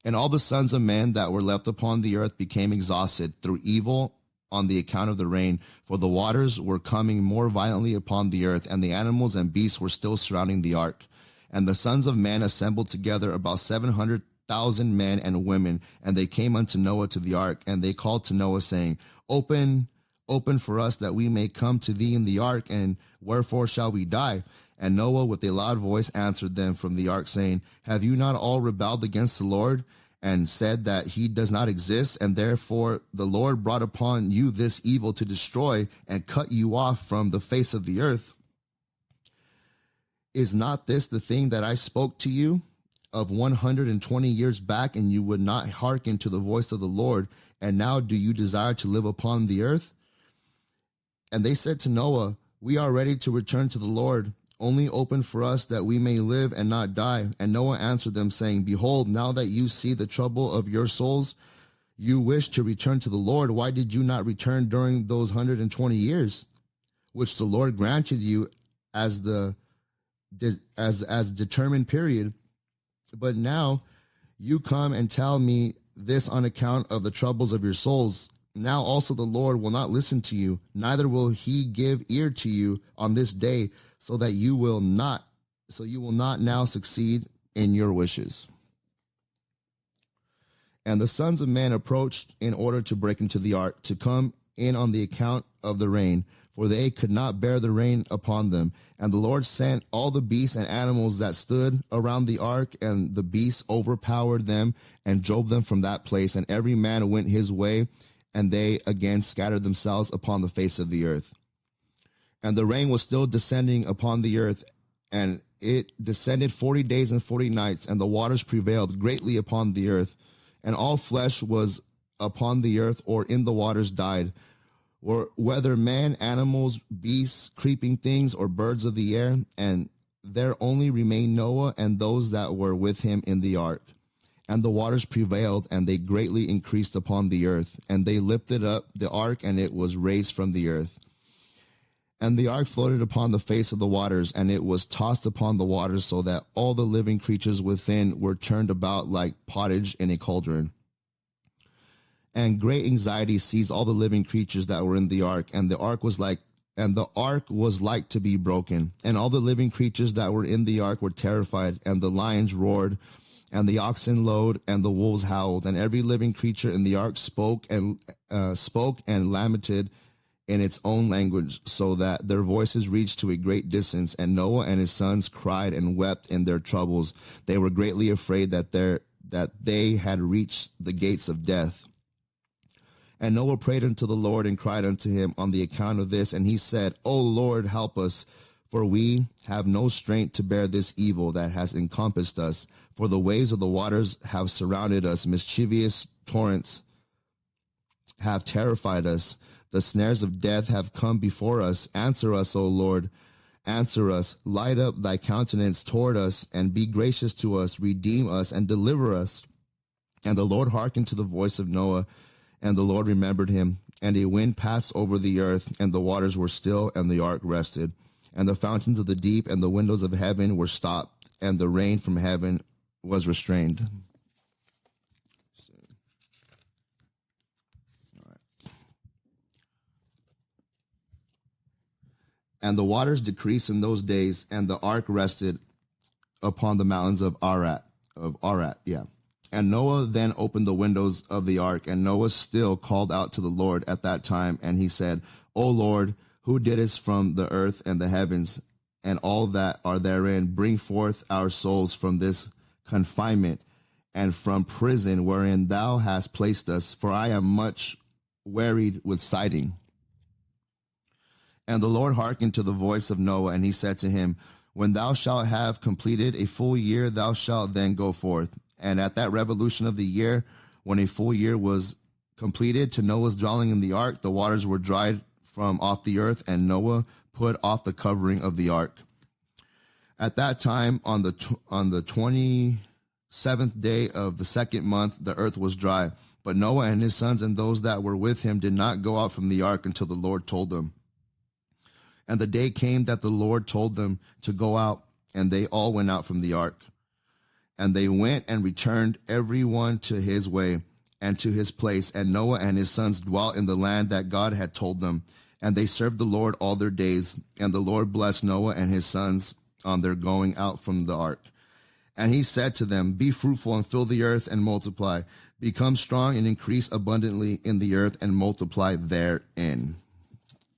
And all the sons of men that were left upon the earth became exhausted through evil on the account of the rain, for the waters were coming more violently upon the earth, and the animals and beasts were still surrounding the ark. And the sons of men assembled together, about 700,000 men and women, and they came unto Noah to the ark, and they called to Noah, saying, Open for us, that we may come to thee in the ark, and wherefore shall we die? And Noah with a loud voice answered them from the ark, saying, Have you not all rebelled against the Lord, and said that he does not exist, and therefore the Lord brought upon you this evil to destroy and cut you off from the face of the earth? Is not this the thing that I spoke to you of 120 years back, and you would not hearken to the voice of the Lord? And now do you desire to live upon the earth? And they said to Noah, We are ready to return to the Lord. Only open for us, that we may live and not die. And Noah answered them, saying, Behold, now that you see the trouble of your souls, you wish to return to the Lord. Why did you not return during those 120 years, which the Lord granted you as determined period? But now you come and tell me this on account of the troubles of your souls. Now also the Lord will not listen to you, neither will he give ear to you on this day, so you will not now succeed in your wishes. And the sons of men approached in order to break into the ark, to come in on the account of the rain, for they could not bear the rain upon them. And the Lord sent all the beasts and animals that stood around the ark, and the beasts overpowered them and drove them from that place. And every man went his way, and they again scattered themselves upon the face of the earth. And the rain was still descending upon the earth, and it descended 40 days and 40 nights, and the waters prevailed greatly upon the earth. And all flesh was upon the earth or in the waters died, or whether man, animals, beasts, creeping things, or birds of the air. And there only remained Noah and those that were with him in the ark. And the waters prevailed, and they greatly increased upon the earth. And they lifted up the ark, and it was raised from the earth. And the ark floated upon the face of the waters, and it was tossed upon the waters, so that all the living creatures within were turned about like pottage in a cauldron. And great anxiety seized all the living creatures that were in the ark, and the ark was like to be broken. And all the living creatures that were in the ark were terrified, and the lions roared, and the oxen lowed, and the wolves howled, and every living creature in the ark spoke and lamented in its own language, so that their voices reached to a great distance. And Noah and his sons cried and wept in their troubles. They were greatly afraid that they had reached the gates of death. And Noah prayed unto the Lord and cried unto him on the account of this. And he said, O Lord, help us, for we have no strength to bear this evil that has encompassed us. For the waves of the waters have surrounded us. Mischievous torrents have terrified us. The snares of death have come before us. Answer us, O Lord. Answer us. Light up thy countenance toward us, and be gracious to us. Redeem us and deliver us. And the Lord hearkened to the voice of Noah, and the Lord remembered him. And a wind passed over the earth, and the waters were still, and the ark rested. And the fountains of the deep and the windows of heaven were stopped, and the rain from heaven was restrained. All right. And the waters decreased in those days, and the ark rested upon the mountains of Ararat. And Noah then opened the windows of the ark, and Noah still called out to the Lord at that time, and he said, O Lord, who didst from the earth and the heavens and all that are therein, bring forth our souls from this confinement and from prison wherein thou hast placed us, for I am much wearied with sighing. And the Lord hearkened to the voice of Noah, and he said to him, When thou shalt have completed a full year, thou shalt then go forth. And at that revolution of the year, when a full year was completed to Noah's dwelling in the ark, the waters were dried from off the earth, and Noah put off the covering of the ark. At that time, on the 27th day of the second month, the earth was dry. But Noah and his sons and those that were with him did not go out from the ark until the Lord told them. And the day came that the Lord told them to go out, and they all went out from the ark. And they went and returned, every one to his way and to his place. And Noah and his sons dwelt in the land that God had told them. And they served the Lord all their days. And the Lord blessed Noah and his sons on their going out from the ark. And he said to them, Be fruitful and fill the earth and multiply. Become strong and increase abundantly in the earth and multiply therein.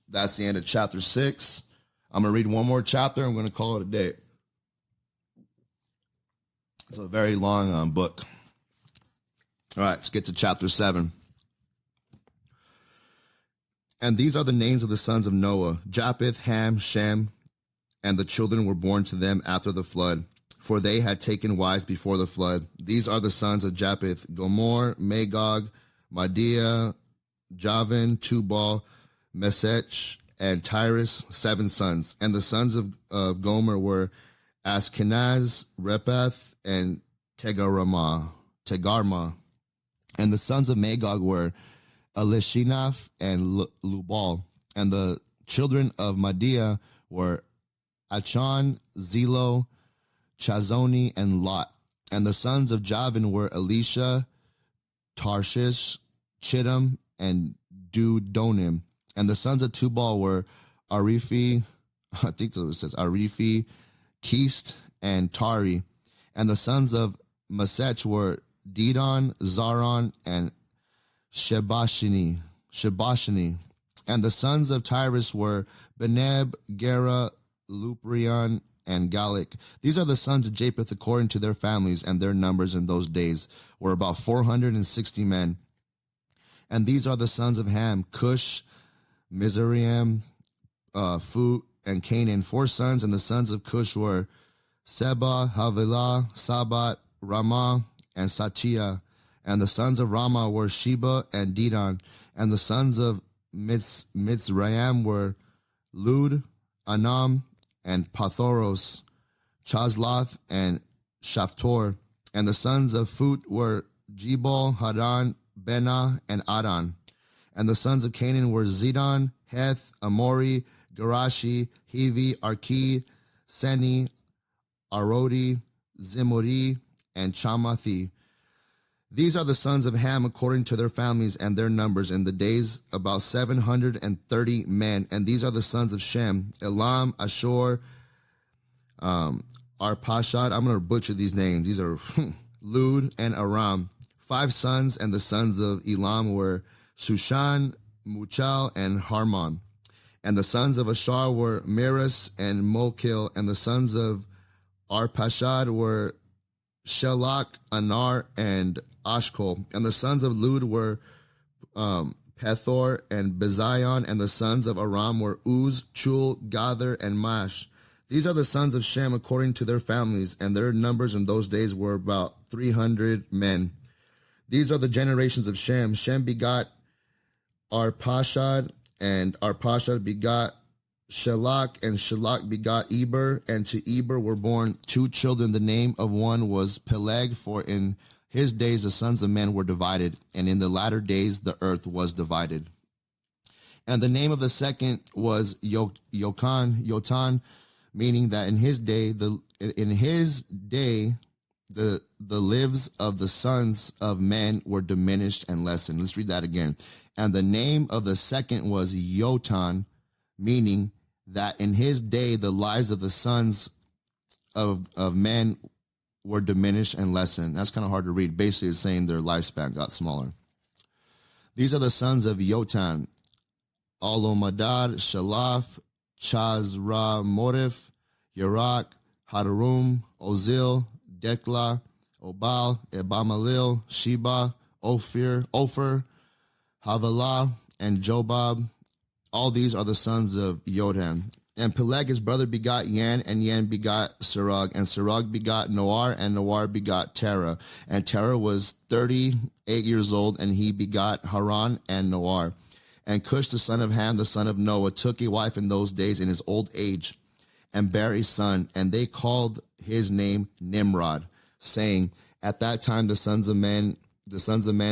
That's the end of chapter 6. I'm going to read one more chapter. I'm going to call it a day. It's a very long book. All right, let's get to chapter 7. And these are the names of the sons of Noah: Japheth, Ham, Shem, and the children were born to them after the flood, for they had taken wives before the flood. These are the sons of Japheth: Gomer, Magog, Madai, Javan, Tubal, Mesech, and Tyrus, 7 sons. And the sons of Gomer were Ashkenaz, Rephath, and Tegarma. And the sons of Magog were Elishinath and Lubal. And the children of Madai were Achon, Zelo, Chazoni, and Lot. And the sons of Javan were Elisha, Tarshish, Chittim, and Dudonim. And the sons of Tubal were Arifi, I think it says Arifi, Keist, and Tari. And the sons of Mesech were Dedon, Zaron, and Shebashini. And the sons of Tyrus were Beneb, Gera, Luprion, and Galak. These are the sons of Japheth according to their families, and their numbers in those days were about 460 men. And these are the sons of Ham: Cush, Mizraim, Phut, and Canaan, 4 sons. And the sons of Cush were Seba, Havilah, Sabat, Ramah, and Satia. And the sons of Ramah were Sheba and Dedan. And the sons of Mizraim were Lud, Anam, and Pathoros, Chazloth, and Shaftor. And the sons of Phut were Jebal, Hadan, Benah, and Adan. And the sons of Canaan were Zidon, Heth, Amori, Gerashi, Hivi, Arki, Seni, Arodi, Zimuri, and Chamathi. These are the sons of Ham according to their families and their numbers in the days, about 730 men. And these are the sons of Shem: Elam, Ashur, Arpashad. I'm going to butcher these names. These are Lud and Aram. 5 sons. And the sons of Elam were Shushan, Muchal, and Harmon. And the sons of Ashar were Meres and Mokil, and the sons of Arpashad were Shelach, Anar, and Ashkol. And the sons of Lud were Pethor and Bezion, and the sons of Aram were Uz, Chul, Gather, and Mash. These are the sons of Shem according to their families, and their numbers in those days were about 300 men. These are the generations of Shem. Shem begot Arpashad, and Arpashad begot Shelach, and Shelach begot Eber, and to Eber were born 2 children. The name of one was Peleg, for in his days the sons of men were divided, and in the latter days the earth was divided. And the name of the second was Yotan, meaning that in his day the lives of the sons of men were diminished and lessened. Let's read that again. And the name of the second was Yotan, meaning that in his day the lives of the sons of men were diminished and lessened. That's kind of hard to read. Basically, it's saying their lifespan got smaller. These are the sons of Yotan: Alomadad, Shalaf, Chazra, Morif, Yerach, Hadarum, Ozil, Dekla, Obal, Ebamalil, Sheba, Ophir, Havilah, and Jobab. All these are the sons of Yotam. And Peleg, his brother, begot Yan, and Yan begot Serug, and Serug begot Noar, and Noar begot Terah. And Terah was 38 years old, and he begot Haran and Noar. And Cush, the son of Ham, the son of Noah, took a wife in those days in his old age, and bare a son, and they called his name Nimrod, saying, at that time the sons of men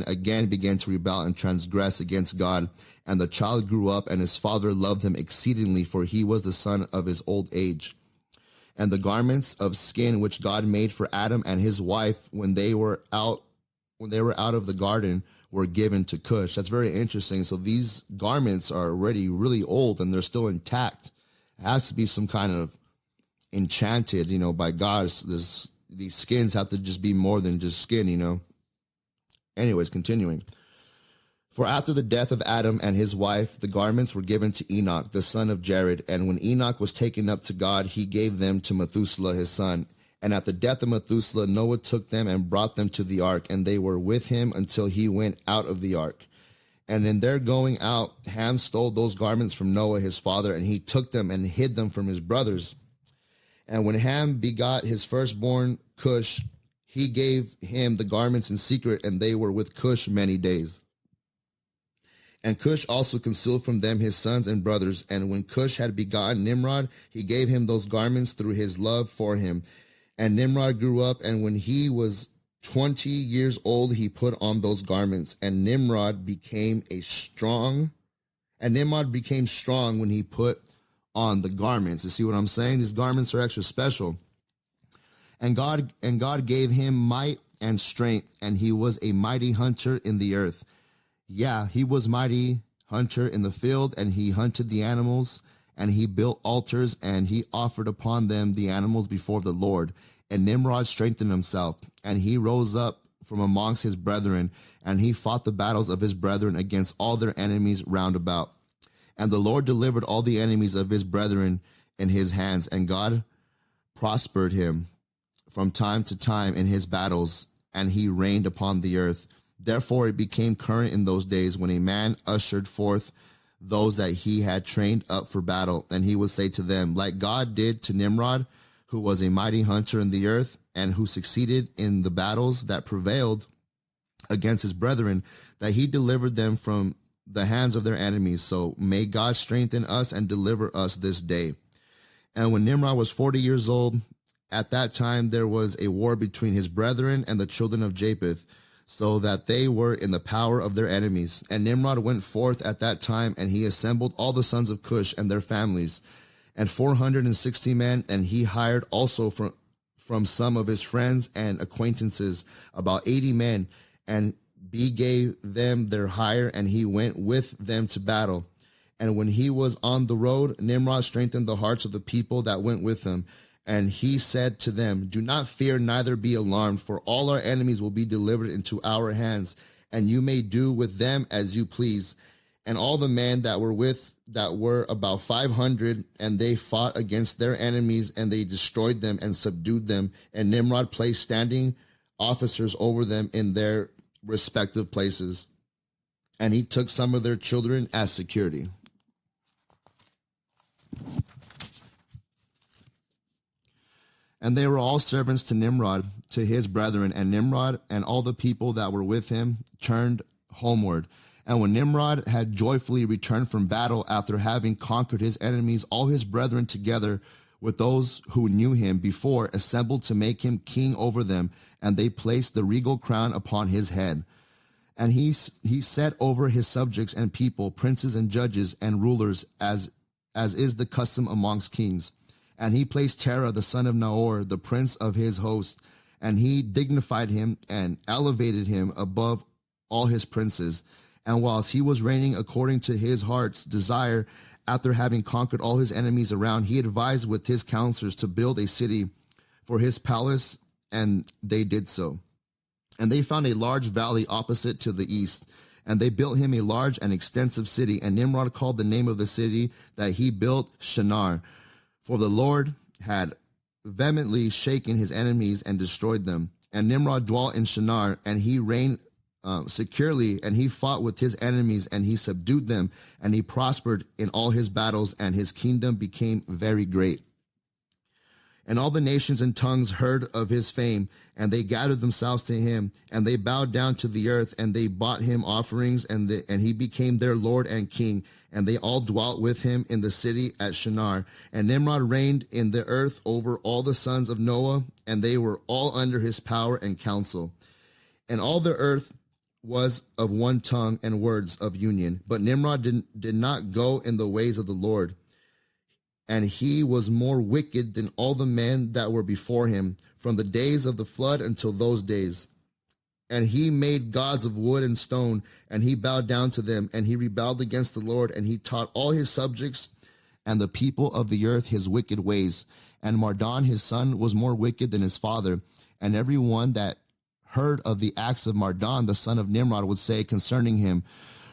again began to rebel and transgress against God. And the child grew up, and his father loved him exceedingly, for he was the son of his old age. And the garments of skin which God made for Adam and his wife when they were out of the garden were given to Cush. That's very interesting. So these garments are already really old and they're still intact. It has to be some kind of enchanted, by God. These skins have to just be more than just skin, Anyways, continuing. For after the death of Adam and his wife, the garments were given to Enoch, the son of Jared. And when Enoch was taken up to God, he gave them to Methuselah, his son. And at the death of Methuselah, Noah took them and brought them to the ark, and they were with him until he went out of the ark. And in their going out, Ham stole those garments from Noah, his father, and he took them and hid them from his brothers. And when Ham begot his firstborn, Cush, he gave him the garments in secret, and they were with Cush many days. And Cush also concealed from them his sons and brothers. And when Cush had begotten Nimrod, he gave him those garments through his love for him. And Nimrod grew up, and when he was 20 years old, he put on those garments. And Nimrod became strong when he put on the garments. You see what I'm saying? These garments are extra special. And God gave him might and strength, and he was a mighty hunter in the earth. Yeah, he was mighty hunter in the field, and he hunted the animals, and he built altars, and he offered upon them the animals before the Lord. And Nimrod strengthened himself, and he rose up from amongst his brethren, and he fought the battles of his brethren against all their enemies round about. And the Lord delivered all the enemies of his brethren in his hands, and God prospered him from time to time in his battles, and he reigned upon the earth. Therefore it became current in those days when a man ushered forth those that he had trained up for battle, and he would say to them, like God did to Nimrod, who was a mighty hunter in the earth, and who succeeded in the battles that prevailed against his brethren, that he delivered them from the hands of their enemies. So may God strengthen us and deliver us this day. And when Nimrod was 40 years old, at that time there was a war between his brethren and the children of Japheth, so that they were in the power of their enemies. And Nimrod went forth at that time, and he assembled all the sons of Cush and their families, and 460 men, and he hired also from some of his friends and acquaintances about 80 men, and he gave them their hire, and he went with them to battle. And when he was on the road, Nimrod strengthened the hearts of the people that went with him. And he said to them, do not fear, neither be alarmed, for all our enemies will be delivered into our hands, and you may do with them as you please. And all the men that were about 500, and they fought against their enemies, and they destroyed them and subdued them. And Nimrod placed standing officers over them in their respective places. And he took some of their children as security. And they were all servants to Nimrod, to his brethren. And Nimrod and all the people that were with him turned homeward. And when Nimrod had joyfully returned from battle after having conquered his enemies, all his brethren together with those who knew him before assembled to make him king over them. And they placed the regal crown upon his head. And he set over his subjects and people, princes and judges and rulers, as is the custom amongst kings. And he placed Terah, the son of Nahor, the prince of his host, and he dignified him and elevated him above all his princes. And whilst he was reigning according to his heart's desire, after having conquered all his enemies around, he advised with his counselors to build a city for his palace, and they did so. And they found a large valley opposite to the east, and they built him a large and extensive city. And Nimrod called the name of the city that he built Shinar, for the Lord had vehemently shaken his enemies and destroyed them. And Nimrod dwelt in Shinar, and he reigned securely, and he fought with his enemies, and he subdued them, and he prospered in all his battles, and his kingdom became very great. And all the nations and tongues heard of his fame, and they gathered themselves to him, and they bowed down to the earth, and they brought him offerings, and he became their Lord and king. And they all dwelt with him in the city at Shinar. And Nimrod reigned in the earth over all the sons of Noah, and they were all under his power and counsel. And all the earth was of one tongue and words of union. But Nimrod did not go in the ways of the Lord, and he was more wicked than all the men that were before him, from the days of the flood until those days. And he made gods of wood and stone, and he bowed down to them, and he rebelled against the Lord, and he taught all his subjects and the people of the earth his wicked ways. And Mardan his son was more wicked than his father, and everyone that heard of the acts of Mardan the son of Nimrod would say concerning him,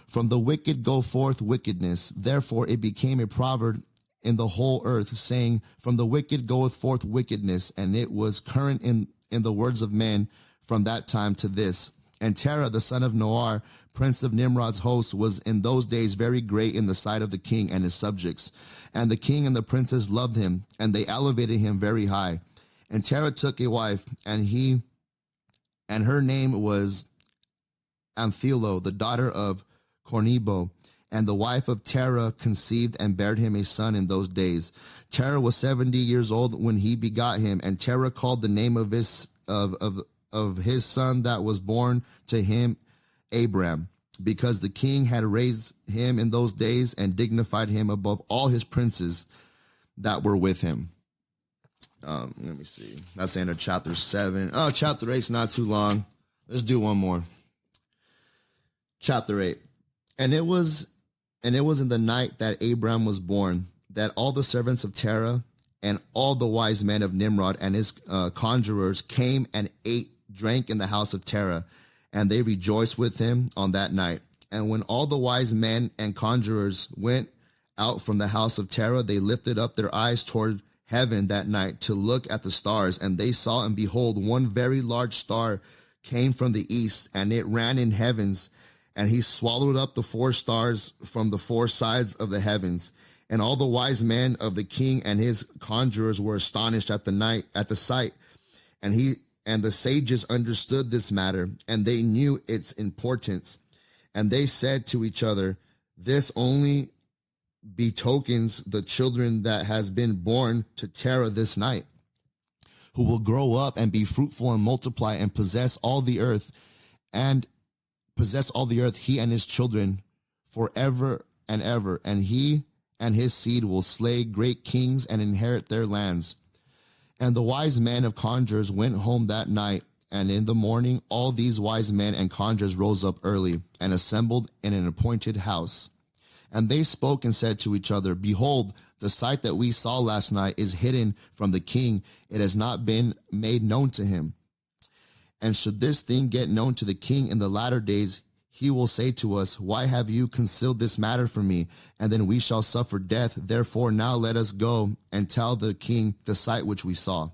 from the wicked go forth wickedness. Therefore it became a proverb in the whole earth, saying, from the wicked goeth forth wickedness. And it was current in the words of men from that time to this. And Terah, the son of Noah, prince of Nimrod's host, was in those days very great in the sight of the king and his subjects. And the king and the princes loved him, and they elevated him very high. And Terah took a wife, and her name was Amphilo, the daughter of Cornebo. And the wife of Terah conceived and bare him a son in those days. Terah was 70 years old when he begot him, and Terah called the name of his son that was born to him Abram, because the king had raised him in those days and dignified him above all his princes that were with him. Let me see. That's the end of chapter 7. Oh, chapter 8's not too long. Let's do one more. Chapter 8. And it was in the night that Abram was born, that all the servants of Terah and all the wise men of Nimrod and his conjurers came and drank in the house of Terah, and they rejoiced with him on that night. And when all the wise men and conjurers went out from the house of Terah, they lifted up their eyes toward heaven that night to look at the stars, and they saw, and behold, one very large star came from the east, and it ran in heavens, and he swallowed up the 4 stars from the 4 sides of the heavens. And all the wise men of the king and his conjurers were astonished at the sight. And the sages understood this matter, and they knew its importance. And they said to each other, this only betokens the children that has been born to Terah this night, who will grow up and be fruitful and multiply and possess all the earth, he and his children forever and ever. And he and his seed will slay great kings and inherit their lands. And the wise men of conjurers went home that night, and in the morning all these wise men and conjurers rose up early and assembled in an appointed house. And they spoke and said to each other, behold, the sight that we saw last night is hidden from the king. It has not been made known to him. And should this thing get known to the king in the latter days, he will say to us, why have you concealed this matter from me? And then we shall suffer death. Therefore now let us go and tell the king the sight which we saw,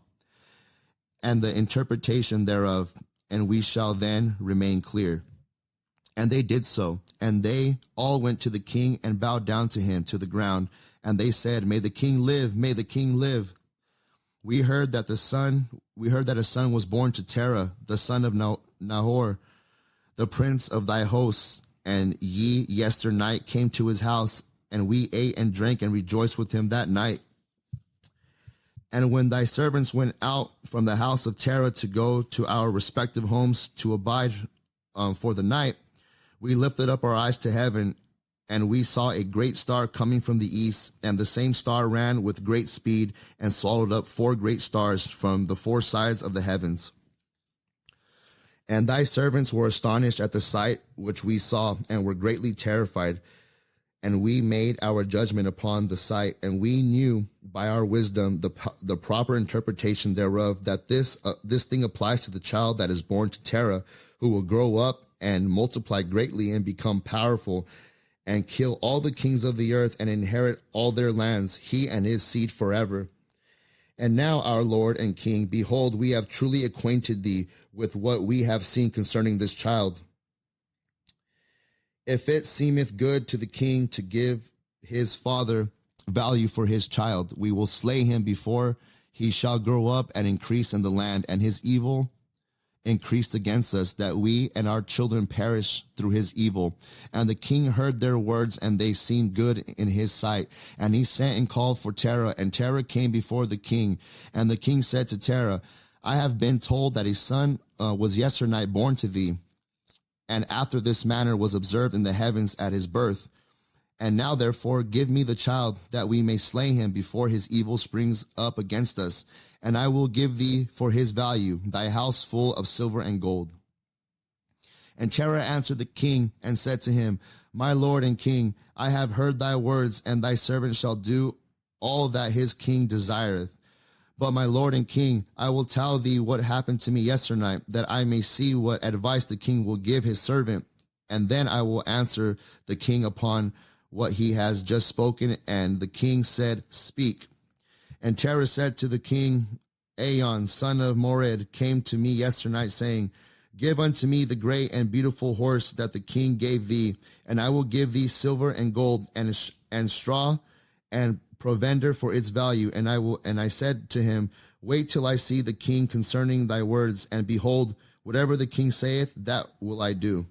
and the interpretation thereof, and we shall then remain clear. And they did so, and they all went to the king and bowed down to him to the ground. And they said, may the king live, may the king live. We heard that a son was born to Terah, the son of Nahor, the prince of thy hosts. And ye yesternight came to his house, and we ate and drank and rejoiced with him that night. And when thy servants went out from the house of Terah to go to our respective homes to abide for the night, we lifted up our eyes to heaven, and we saw a great star coming from the east, and the same star ran with great speed and swallowed up 4 great stars from the 4 sides of the heavens. And thy servants were astonished at the sight which we saw, and were greatly terrified. And we made our judgment upon the sight, and we knew by our wisdom the proper interpretation thereof, that this thing applies to the child that is born to Terah, who will grow up and multiply greatly and become powerful, and kill all the kings of the earth and inherit all their lands, he and his seed forever. And now, our Lord and King, behold, we have truly acquainted thee with what we have seen concerning this child. If it seemeth good to the king to give his father value for his child, we will slay him before he shall grow up and increase in the land, and his evil increased against us, that we and our children perish through his evil. And the king heard their words, and they seemed good in his sight. And he sent and called for Terah, and Terah came before the king. And the king said to Terah, I have been told that a son was yesternight born to thee, and after this manner was observed in the heavens at his birth. And now therefore give me the child, that we may slay him before his evil springs up against us. And I will give thee for his value thy house full of silver and gold. And Terah answered the king and said to him, my lord and king, I have heard thy words, and thy servant shall do all that his king desireth. But my lord and king, I will tell thee what happened to me yesternight, that I may see what advice the king will give his servant. And then I will answer the king upon what he has just spoken. And the king said, speak. And Terah said to the king, Aon, son of Mored, came to me yesternight, saying, give unto me the great and beautiful horse that the king gave thee, and I will give thee silver and gold and straw and provender for its value. And I said to him, wait till I see the king concerning thy words, and behold, whatever the king saith, that will I do.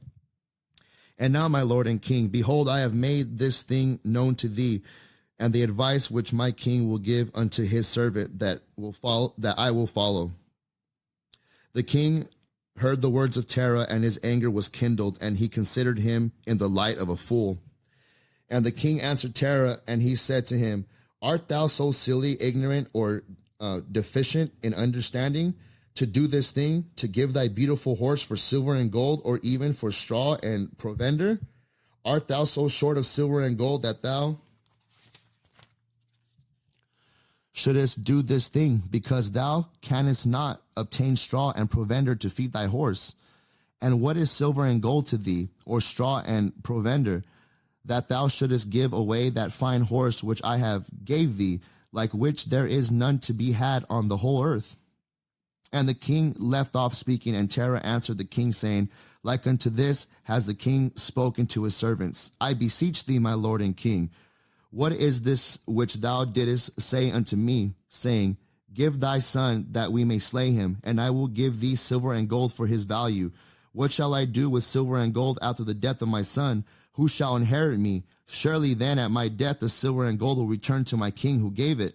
And now, my lord and king, behold, I have made this thing known to thee, and the advice which my king will give unto his servant that I will follow. The king heard the words of Terah, and his anger was kindled, and he considered him in the light of a fool. And the king answered Terah, and he said to him, art thou so silly, ignorant, or deficient in understanding, to do this thing, to give thy beautiful horse for silver and gold, or even for straw and provender? Art thou so short of silver and gold that thou shouldest do this thing, because thou canst not obtain straw and provender to feed thy horse? And what is silver and gold to thee, or straw and provender, that thou shouldest give away that fine horse which I have gave thee, like which there is none to be had on the whole earth? And the king left off speaking, and Terah answered the king, saying, like unto this has the king spoken to his servants. I beseech thee, my lord and king, what is this which thou didst say unto me, saying, give thy son, that we may slay him, and I will give thee silver and gold for his value? What shall I do with silver and gold after the death of my son? Who shall inherit me? Surely then at my death the silver and gold will return to my king who gave it.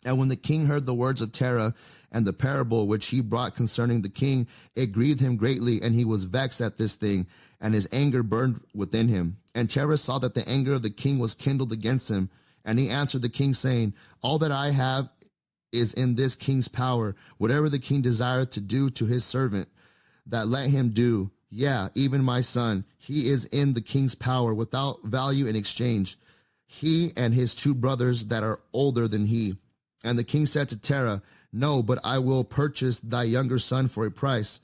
And when the king heard the words of Terah and the parable which he brought concerning the king, it grieved him greatly, and he was vexed at this thing, and his anger burned within him. And Terah saw that the anger of the king was kindled against him, and he answered the king, saying, all that I have is in this king's power. Whatever the king desireth to do to his servant, that let him do. Yeah, even my son, he is in the king's power, without value in exchange, he and his 2 brothers that are older than he. And the king said to Terah, no, but I will purchase thy younger son for a price.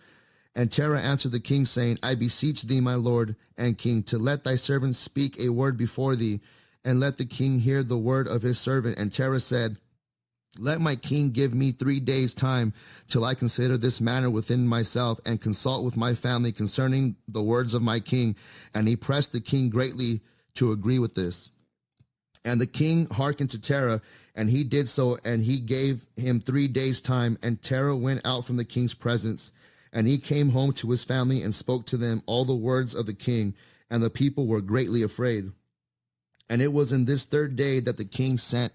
And Terah answered the king, saying, I beseech thee, my lord and king, to let thy servant speak a word before thee, and let the king hear the word of his servant. And Terah said, let my king give me 3 days' time till I consider this matter within myself and consult with my family concerning the words of my king. And he pressed the king greatly to agree with this. And the king hearkened to Terah, and he did so, and he gave him 3 days' time. And Terah went out from the king's presence, and he came home to his family and spoke to them all the words of the king, and the people were greatly afraid. And it was in this 3rd day that the king sent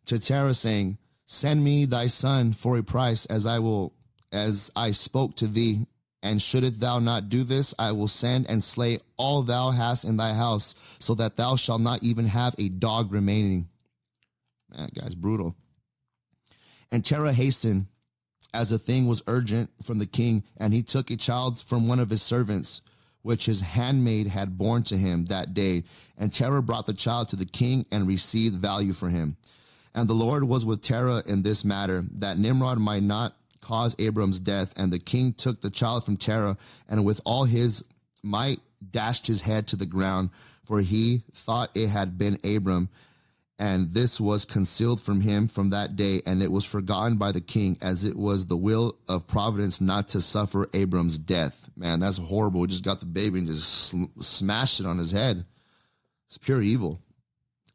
to Terah, saying, send me thy son for a price, as I spoke to thee. And shouldest thou not do this, I will send and slay all thou hast in thy house, so that thou shalt not even have a dog remaining. That guy's brutal. And Terah hastened, as the thing was urgent from the king, and he took a child from one of his servants, which his handmaid had borne to him that day. And Terah brought the child to the king and received value for him. And the Lord was with Terah in this matter, that Nimrod might not cause Abram's death. And the king took the child from Terah, and with all his might dashed his head to the ground, for he thought it had been Abram. And this was concealed from him from that day, and it was forgotten by the king, as it was the will of providence not to suffer Abram's death. Man, that's horrible. He just got the baby and just smashed it on his head. It's pure evil.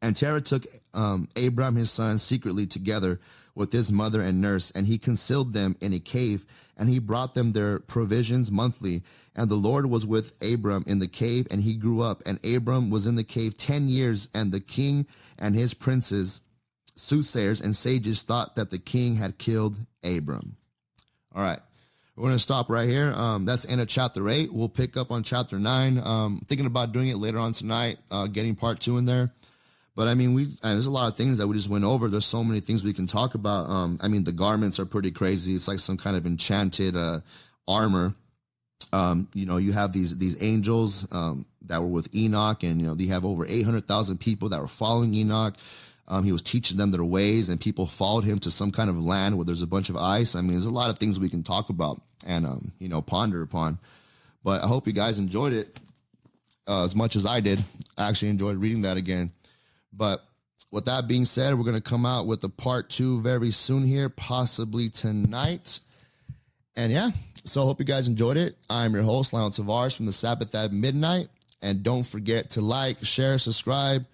And Terah took Abram his son secretly together with his mother and nurse, and he concealed them in a cave, and he brought them their provisions monthly. And the Lord was with Abram in the cave, and he grew up. And Abram was in the cave 10 years, and the king and his princes, soothsayers and sages, thought that the king had killed Abram. All right, we're going to stop right here. That's the end of chapter 8. We'll pick up on chapter 9. Thinking about doing it later on tonight, getting part 2 in there. But I mean, there's a lot of things that we just went over. There's so many things we can talk about. I mean, the garments are pretty crazy. It's like some kind of enchanted armor. You have these angels that were with Enoch, and you have over 800,000 people that were following Enoch. He was teaching them their ways, and people followed him to some kind of land where there's a bunch of ice. I mean, there's a lot of things we can talk about and ponder upon. But I hope you guys enjoyed it as much as I did. I actually enjoyed reading that again. But with that being said, we're going to come out with the part 2 very soon here, possibly tonight. And yeah, so I hope you guys enjoyed it. I'm your host, Leon Tavares from the Sabbath at Midnight. And don't forget to like, share, subscribe.